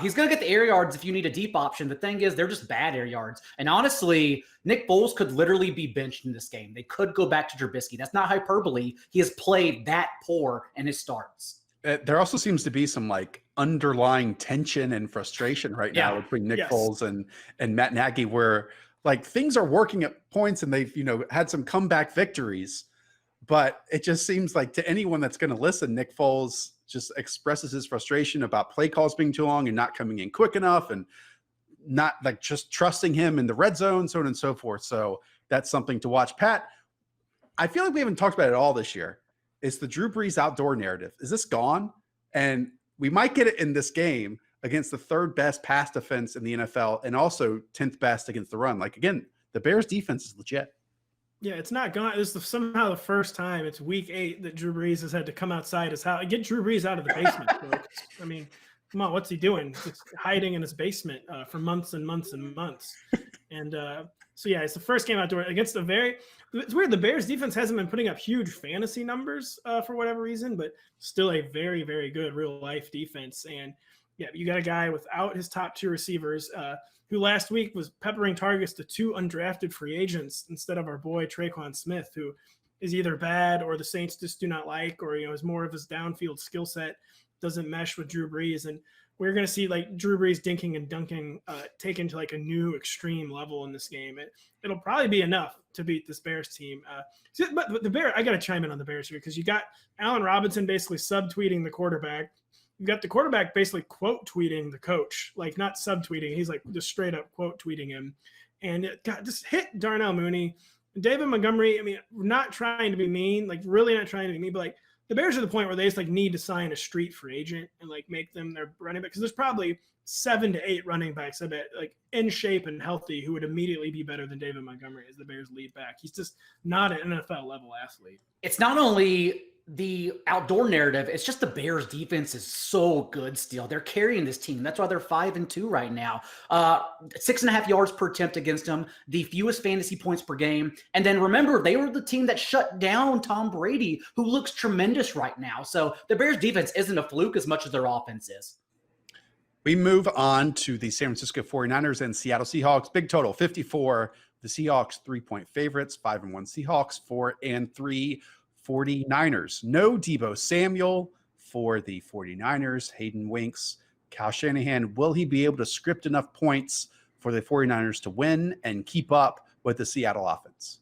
He's going to get the air yards if you need a deep option. The thing is, they're just bad air yards. And honestly, Nick Foles could literally be benched in this game. They could go back to Trubisky. That's not hyperbole. He has played that poor in his starts. There also seems to be some like underlying tension and frustration right now between Nick Foles and Matt Nagy, where like things are working at points and they've, had some comeback victories, but it just seems like to anyone that's going to listen, Nick Foles just expresses his frustration about play calls being too long and not coming in quick enough and not like just trusting him in the red zone, so on and so forth. So that's something to watch. Pat, I feel like we haven't talked about it all this year. It's the Drew Brees outdoor narrative. Is this gone? And we might get it in this game against the 3rd best pass defense in the NFL and also 10th best against the run. Like, again, the Bears defense is legit. Yeah, it's not gone. This is somehow the first time it's week 8 that Drew Brees has had to come outside his house. Get Drew Brees out of the basement, folks. I mean, come on, what's he doing? He's hiding in his basement for months and months and months. And so, yeah, it's the first game outdoor against it's weird. The Bears defense hasn't been putting up huge fantasy numbers for whatever reason, but still a very, very good real life defense. And yeah, you got a guy without his top 2 receivers who last week was peppering targets to 2 undrafted free agents instead of our boy Traquan Smith, who is either bad or the Saints just do not like, or, is more of his downfield skill set doesn't mesh with Drew Brees. And we're going to see like Drew Brees dinking and dunking taken to like a new extreme level in this game. It'll probably be enough to beat this Bears team. But the Bears, I got to chime in on the Bears here because you got Allen Robinson basically subtweeting the quarterback. You got the quarterback basically quote tweeting the coach, like not subtweeting. He's like just straight up quote tweeting him. And it got just hit Darnell Mooney. David Montgomery, I mean, we're not trying to be mean, like really not trying to be mean, but like the Bears are the point where they just like need to sign a street free agent and like make them their running back. Because there's probably 7 to 8 running backs, I bet, like in shape and healthy, who would immediately be better than David Montgomery as the Bears lead back. He's just not an NFL level athlete. It's not only the outdoor narrative, it's just the Bears defense is so good still. They're carrying this team. That's why they're 5-2 right now. 6.5 yards per attempt against them, the fewest fantasy points per game. And then remember, they were the team that shut down Tom Brady, who looks tremendous right now. So the Bears defense isn't a fluke as much as their offense is. We move on to the San Francisco 49ers and Seattle Seahawks. Big total, 54. The Seahawks 3-point favorites, 5-1 Seahawks, 4-3 49ers. No Deebo Samuel for the 49ers. Hayden Winks. Kyle Shanahan, will he be able to script enough points for the 49ers to win and keep up with the Seattle offense?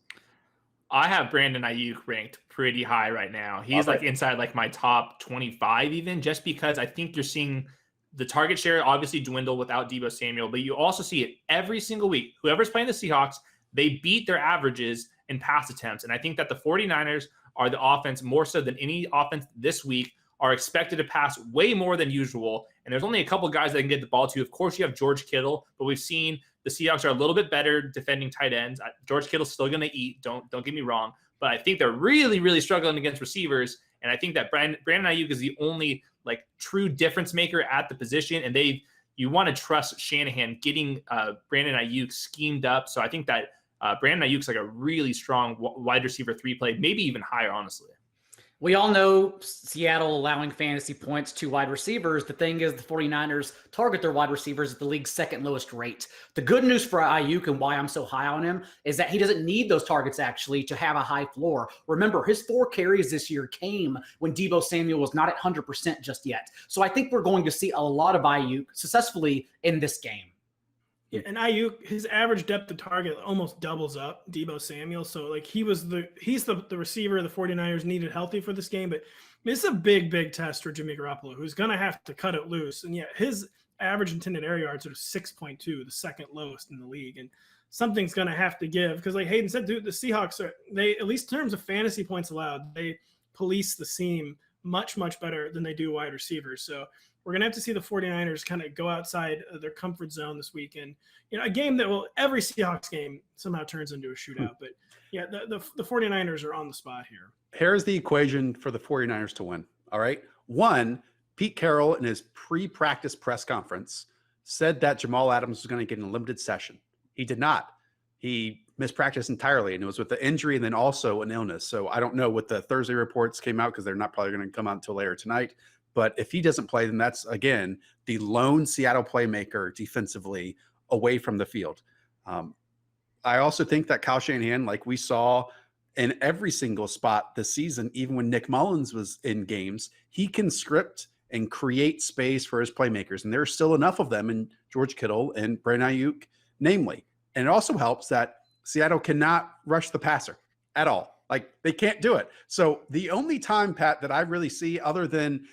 I have Brandon Ayuk ranked pretty high right now. He's like inside like my top 25 even, just because I think you're seeing the target share obviously dwindle without Deebo Samuel, but you also see it every single week. Whoever's playing the Seahawks, they beat their averages in pass attempts. And I think that the 49ers are the offense more so than any offense this week are expected to pass way more than usual. And there's only a couple guys that can get the ball to. Of course, you have George Kittle, but we've seen the Seahawks are a little bit better defending tight ends. George Kittle's still going to eat. Don't get me wrong. But I think they're really, really struggling against receivers. And I think that Brandon Ayuk is the only like true difference maker at the position. And you want to trust Shanahan getting Brandon Ayuk schemed up. So I think that Brandon Ayuk's like a really strong wide receiver 3 play, maybe even higher, honestly. We all know Seattle allowing fantasy points to wide receivers. The thing is, the 49ers target their wide receivers at the league's second lowest rate. The good news for Ayuk and why I'm so high on him is that he doesn't need those targets actually to have a high floor. Remember, his 4 carries this year came when Deebo Samuel was not at 100% just yet. So I think we're going to see a lot of Ayuk successfully in this game. Yeah, and Ayuk, his average depth of target almost doubles up Deebo Samuel. So like he's the receiver the 49ers needed healthy for this game. But it's a big test for Jimmy Garoppolo, who's gonna have to cut it loose. And yet his average intended air yards are 6.2, the second lowest in the league. And something's gonna have to give because like Hayden said, dude, the Seahawks they at least in terms of fantasy points allowed, they police the seam much better than they do wide receivers. So we're going to have to see the 49ers kind of go outside of their comfort zone this weekend. A game that every Seahawks game somehow turns into a shootout. But yeah, the 49ers are on the spot here. Here's the equation for the 49ers to win. All right. 1, Pete Carroll in his pre-practice press conference said that Jamal Adams was going to get a limited session. He did not. He missed practice entirely, and it was with the injury and then also an illness. So I don't know what the Thursday reports came out because they're not probably going to come out until later tonight. But if he doesn't play, then that's, again, the lone Seattle playmaker defensively away from the field. I also think that Kyle Shanahan, like we saw in every single spot this season, even when Nick Mullins was in games, he can script and create space for his playmakers. And there's still enough of them in George Kittle and Brandon Ayuk, namely. And it also helps that Seattle cannot rush the passer at all. Like, they can't do it. So the only time, Pat, that I really see other than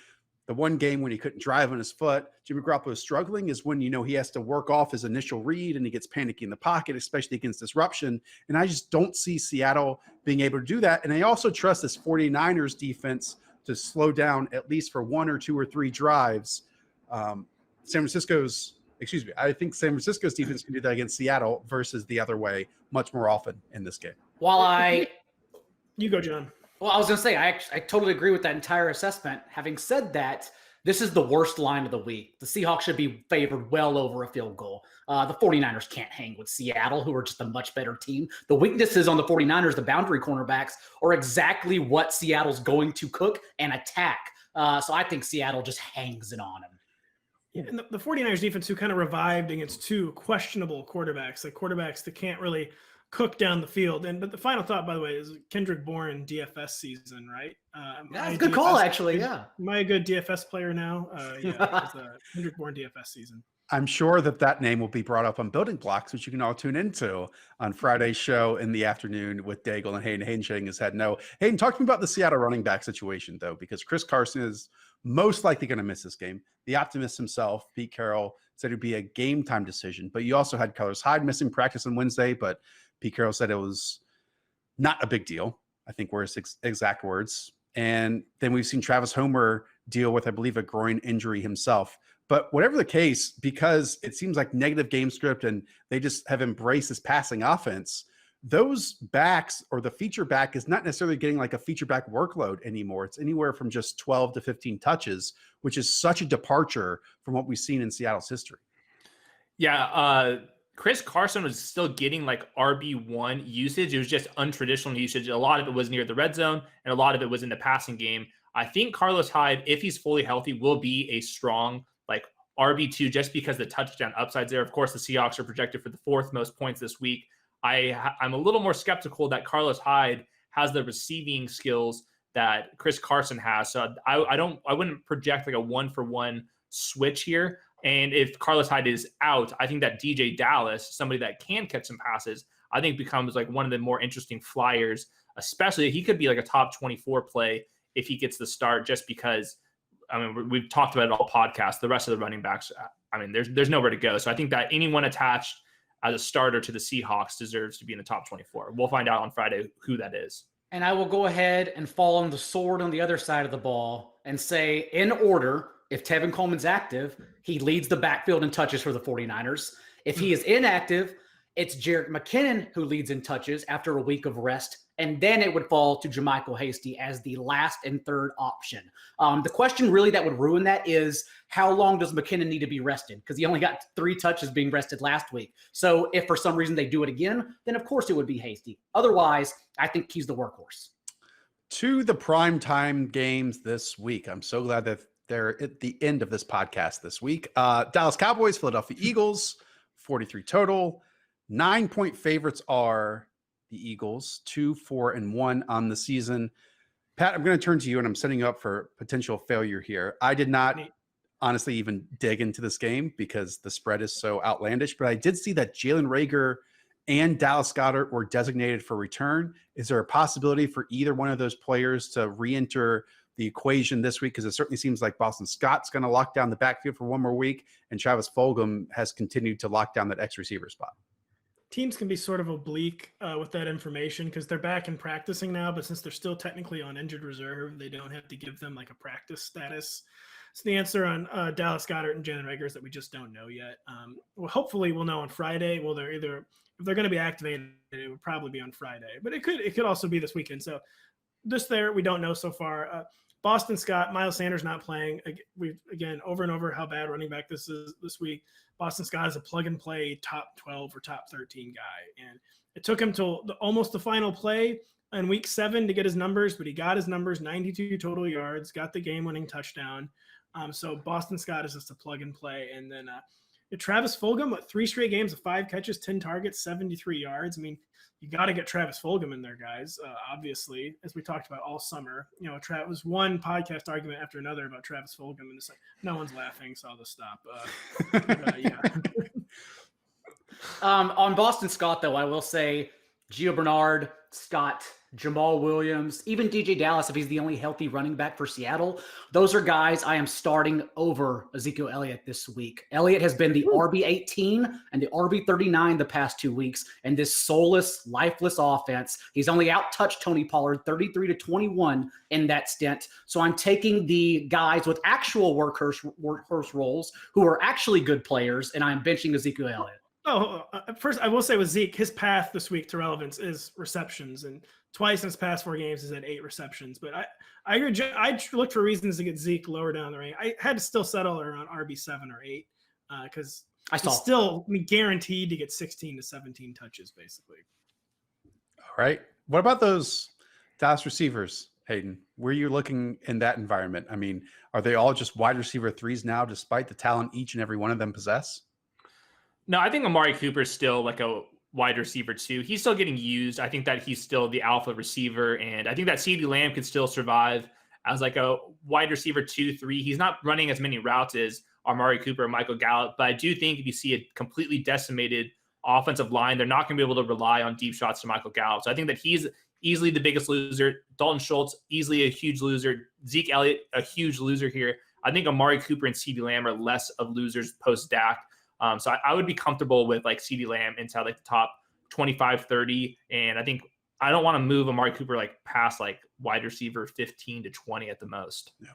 the one game when he couldn't drive on his foot, Jimmy Garoppolo is struggling is when, he has to work off his initial read and he gets panicky in the pocket, especially against disruption. And I just don't see Seattle being able to do that. And I also trust this 49ers defense to slow down at least for 1 or 2 or 3 drives. I think San Francisco's defense can do that against Seattle versus the other way much more often in this game. You go, John. Well, I was going to say, I totally agree with that entire assessment. Having said that, this is the worst line of the week. The Seahawks should be favored well over a field goal. The 49ers can't hang with Seattle, who are just a much better team. The weaknesses on the 49ers, the boundary cornerbacks, are exactly what Seattle's going to cook and attack. So I think Seattle just hangs it on them. Yeah, and the 49ers defense, who kind of revived against 2 questionable quarterbacks, like quarterbacks that can't really cook down the field. But the final thought, by the way, is Kendrick Bourne DFS season, right? That's a good call, actually. Yeah. Am I a good DFS player now? Yeah, it's a Kendrick Bourne DFS season. I'm sure that name will be brought up on Building Blocks, which you can all tune into on Friday's show in the afternoon with Daigle and Hayden. Hayden shaking his head no. Hayden, talk to me about the Seattle running back situation, though, because Chris Carson is most likely going to miss this game. The optimist himself, Pete Carroll, said it would be a game time decision. But you also had Carlos Hyde missing practice on Wednesday, but Pete Carroll said it was not a big deal, I think were his exact words. And then we've seen Travis Homer deal with, I believe, a groin injury himself. But whatever the case, because it seems like negative game script and they just have embraced this passing offense, those backs or the feature back is not necessarily getting like a feature back workload anymore. It's anywhere from just 12 to 15 touches, which is such a departure from what we've seen in Seattle's history. Yeah, Chris Carson was still getting like RB1 usage. It was just untraditional usage. A lot of it was near the red zone, and a lot of it was in the passing game. I think Carlos Hyde, if he's fully healthy, will be a strong like RB2 just because the touchdown upside's there. Of course, the Seahawks are projected for the 4th most points this week. I'm a little more skeptical that Carlos Hyde has the receiving skills that Chris Carson has. So I wouldn't project like a 1-for-1 switch here. And if Carlos Hyde is out, I think that DJ Dallas, somebody that can catch some passes, I think becomes like one of the more interesting flyers, especially he could be like a top 24 play if he gets the start, just because, we've talked about it all podcast. The rest of the running backs, there's nowhere to go. So I think that anyone attached as a starter to the Seahawks deserves to be in the top 24. We'll find out on Friday who that is. And I will go ahead and fall on the sword on the other side of the ball and say, in order, if Tevin Coleman's active, he leads the backfield in touches for the 49ers. If he is inactive, it's Jerick McKinnon who leads in touches after a week of rest. And then it would fall to JaMychal Hasty as the last and third option. The question really that would ruin that is, how long does McKinnon need to be rested? Because he only got 3 touches being rested last week. So if for some reason they do it again, then of course it would be Hasty. Otherwise, I think he's the workhorse. To the primetime games this week. I'm so glad that they're at the end of this podcast this week. Dallas Cowboys, Philadelphia Eagles, 43 total. 9-point favorites are the Eagles, 2-4-1 on the season. Pat, I'm going to turn to you, and I'm setting you up for potential failure here. I did not honestly even dig into this game because the spread is so outlandish, but I did see that Jalen Reagor and Dallas Goedert were designated for return. Is there a possibility for either one of those players to re-enter the equation this week? Because it certainly seems like Boston Scott's going to lock down the backfield for one more week, and Travis Fulgham has continued to lock down that X receiver spot. Teams can be sort of oblique with that information because they're back and practicing now, but since they're still technically on injured reserve, they don't have to give them like a practice status. So the answer on Dallas Goedert and Jalen Reagor is that we just don't know yet. Well, hopefully we'll know on Friday. Well, they're either, if they're going to be activated, it would probably be on Friday, but it could also be this weekend. So this there, we don't know so far. Boston Scott, Miles Sanders not playing. We've again over and over how bad running back this is this week. Boston Scott is a plug and play top 12 or top 13 guy, and it took him till almost the final play in week 7 to get his numbers, but he got his numbers: 92 total yards, got the game-winning touchdown. So Boston Scott is just a plug and play, and then Travis Fulgham, 3 straight games of 5 catches, 10 targets, 73 yards. I mean, you got to get Travis Fulgham in there, guys. Obviously, as we talked about all summer, it was one podcast argument after another about Travis Fulgham, and it's like no one's laughing, so I'll just stop. Yeah. On Boston Scott, though, I will say Gio Bernard, Scott, Jamal Williams, even DJ Dallas, if he's the only healthy running back for Seattle, those are guys I am starting over Ezekiel Elliott this week. Elliott has been the RB18 and the RB39 the past 2 weeks, and this soulless, lifeless offense, he's only out-touched Tony Pollard 33-21 in that stint. So I'm taking the guys with actual workhorse roles who are actually good players, and I'm benching Ezekiel Elliott. First, I will say with Zeke, his path this week to relevance is receptions, and twice in his past 4 games he's had 8 receptions. But I agree. I looked for reasons to get Zeke lower down the range. I had to still settle around RB7 or 8 because he's still guaranteed to get 16 to 17 touches, basically. All right. What about those Dallas receivers, Hayden? Where are you looking in that environment? I mean, are they all just wide receiver 3s now, despite the talent each and every one of them possess? No, I think Amari Cooper is still like a wide receiver 2. He's still getting used. I think that he's still the alpha receiver, and I think that CeeDee Lamb could still survive as like a wide receiver 2-3. He's not running as many routes as Amari Cooper and Michael Gallup, but I do think if you see a completely decimated offensive line, they're not going to be able to rely on deep shots to Michael Gallup. So I think that he's easily the biggest loser. Dalton Schultz, easily a huge loser. Zeke Elliott, a huge loser here. I think Amari Cooper and CeeDee Lamb are less of losers post-Dak. So I would be comfortable with like CeeDee Lamb inside like the top 25, 30. And I think I don't want to move Amari Cooper like past like wide receiver 15 to 20 at the most. Yeah.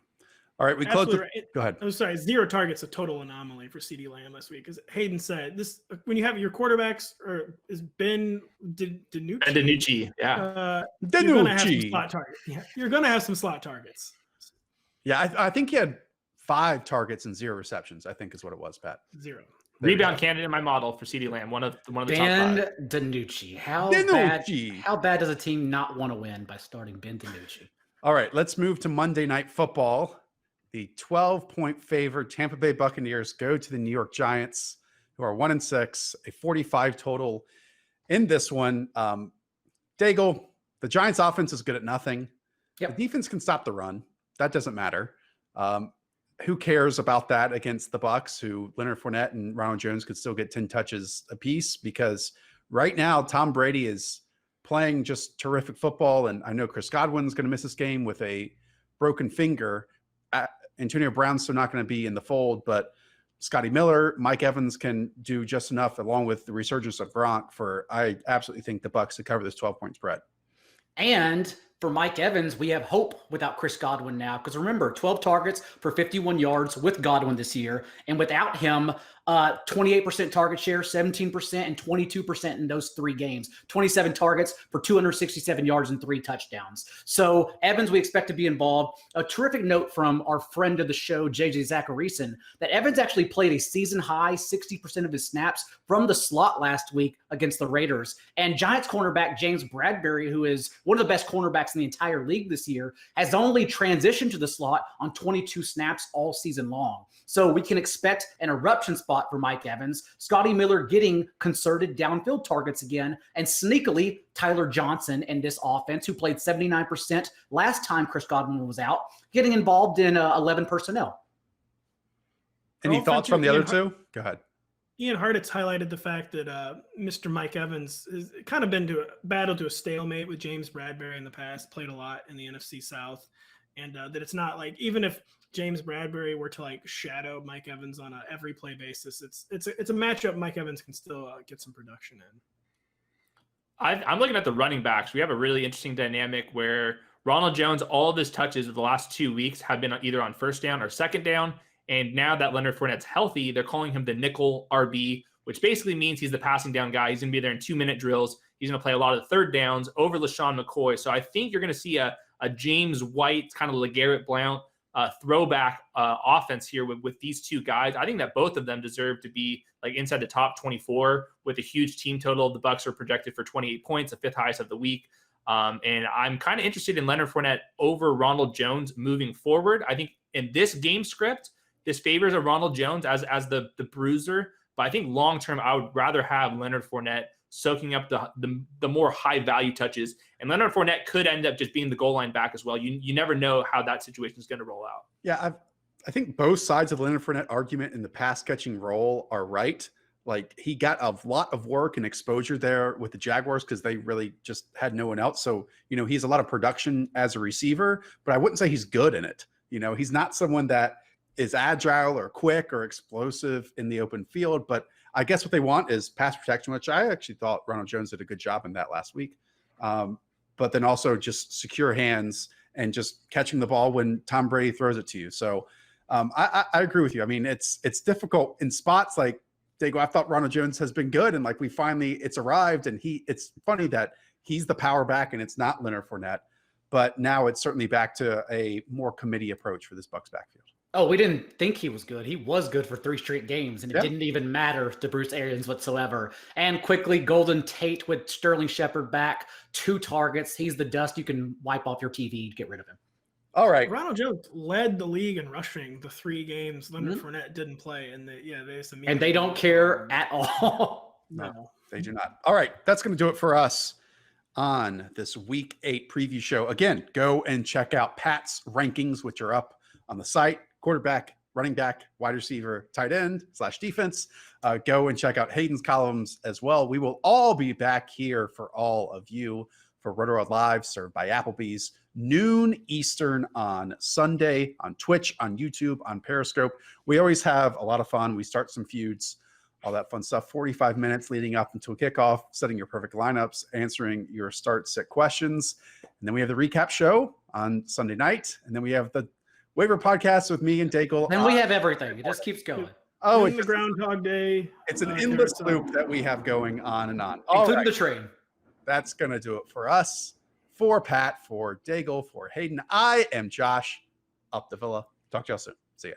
All right. We close. Go ahead. I'm sorry. 0 targets, a total anomaly for CeeDee Lamb this week. As Hayden said, this when you have your quarterbacks or is Ben DiNucci. Ben DiNucci. Yeah. You're going to have some slot targets. Yeah. I think he had 5 targets and 0 receptions, I think is what it was, Pat. 0. Rebound candidate in my model for CeeDee Lamb, one of the top 5. Ben DiNucci. How bad does a team not want to win by starting Ben DiNucci? All right, let's move to Monday Night Football. The 12-point favored Tampa Bay Buccaneers go to the New York Giants, who are 1-6, a 45 total in this one. Daigle, the Giants' offense is good at nothing. Yep. The defense can stop the run. That doesn't matter. Who cares about that against the Bucs, who Leonard Fournette and Ronald Jones could still get 10 touches apiece? Because right now, Tom Brady is playing just terrific football. And I know Chris Godwin's going to miss this game with a broken finger. Antonio Brown's still not going to be in the fold, but Scotty Miller, Mike Evans can do just enough, along with the resurgence of Gronk, I absolutely think the Bucs to cover this 12-point spread. And for Mike Evans, we have hope without Chris Godwin now. Because remember, 12 targets for 51 yards with Godwin this year. And without him, 28% target share, 17%, and 22% in those 3 games. 27 targets for 267 yards and 3 touchdowns. So Evans, we expect to be involved. A terrific note from our friend of the show, JJ Zacharyson, that Evans actually played a season-high 60% of his snaps from the slot last week against the Raiders. And Giants cornerback James Bradbury, who is one of the best cornerbacks in the entire league this year, has only transitioned to the slot on 22 snaps all season long. So we can expect an eruption spot for Mike Evans, Scotty Miller getting concerted downfield targets again, and sneakily Tyler Johnson in this offense, who played 79% last time Chris Godwin was out, getting involved in 11 personnel. Any thoughts from the other two? Go ahead. Ian Hartitz highlighted the fact that Mr. Mike Evans has kind of been battled to a stalemate with James Bradbury in the past, played a lot in the NFC South, and that it's not like, even if James Bradbury were to like shadow Mike Evans on a every play basis, it's a matchup Mike Evans can still get some production in. I'm looking at the running backs. We have a really interesting dynamic where Ronald Jones, all of his touches of the last 2 weeks have been either on first down or second down. And now that Leonard Fournette's healthy, they're calling him the nickel RB, which basically means he's the passing down guy. He's going to be there in 2-minute drills. He's going to play a lot of the third downs over LaShawn McCoy. So I think you're going to see a James White, kind of LeGarrette Blount throwback offense here with these two guys. I think that both of them deserve to be like inside the top 24 with a huge team total. The Bucs are projected for 28 points, the 5th highest of the week. And I'm kind of interested in Leonard Fournette over Ronald Jones moving forward. I think in this game script, this favors a Ronald Jones as the bruiser. But I think long-term, I would rather have Leonard Fournette soaking up the more high-value touches. And Leonard Fournette could end up just being the goal line back as well. You never know how that situation is going to roll out. Yeah, I think both sides of the Leonard Fournette argument in the pass-catching role are right. Like, he got a lot of work and exposure there with the Jaguars because they really just had no one else. So, he has a lot of production as a receiver, but I wouldn't say he's good in it. He's not someone that is agile or quick or explosive in the open field, but I guess what they want is pass protection, which I actually thought Ronald Jones did a good job in that last week. But then also just secure hands and just catching the ball when Tom Brady throws it to you. So I agree with you. I mean, it's difficult in spots like Dago. I thought Ronald Jones has been good, and like it's arrived, and it's funny that he's the power back and it's not Leonard Fournette, but now it's certainly back to a more committee approach for this Bucs backfield. Oh, we didn't think he was good. He was good for 3 straight games, and it didn't even matter to Bruce Arians whatsoever. And quickly, Golden Tate with Sterling Shepard back, 2 targets. He's the dust you can wipe off your TV to get rid of him. All right. Ronald Jones led the league in rushing the 3 games Leonard Fournette didn't play, and they don't care at all. No, they do not. All right, that's going to do it for us on this Week 8 preview show. Again, go and check out Pat's rankings, which are up on the site. Quarterback, running back, wide receiver, tight end / defense. Go and check out Hayden's columns as well. We will all be back here for all of you for Rotoworld Live, served by Applebee's, noon Eastern on Sunday, on Twitch, on YouTube, on Periscope. We always have a lot of fun. We start some feuds, all that fun stuff. 45 minutes leading up until kickoff, setting your perfect lineups, answering your start-sit questions. And then we have the recap show on Sunday night. And then we have the waiver podcast with me and Daigle. And we have everything. It just keeps going. Oh, it's the Groundhog Day. It's an endless loop that we have going on and on. Including the train. That's going to do it for us. For Pat, for Daigle, for Hayden, I am Josh. Up the Villa. Talk to y'all soon. See ya.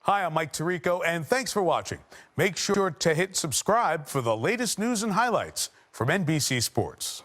Hi, I'm Mike Tirico, and thanks for watching. Make sure to hit subscribe for the latest news and highlights from NBC Sports.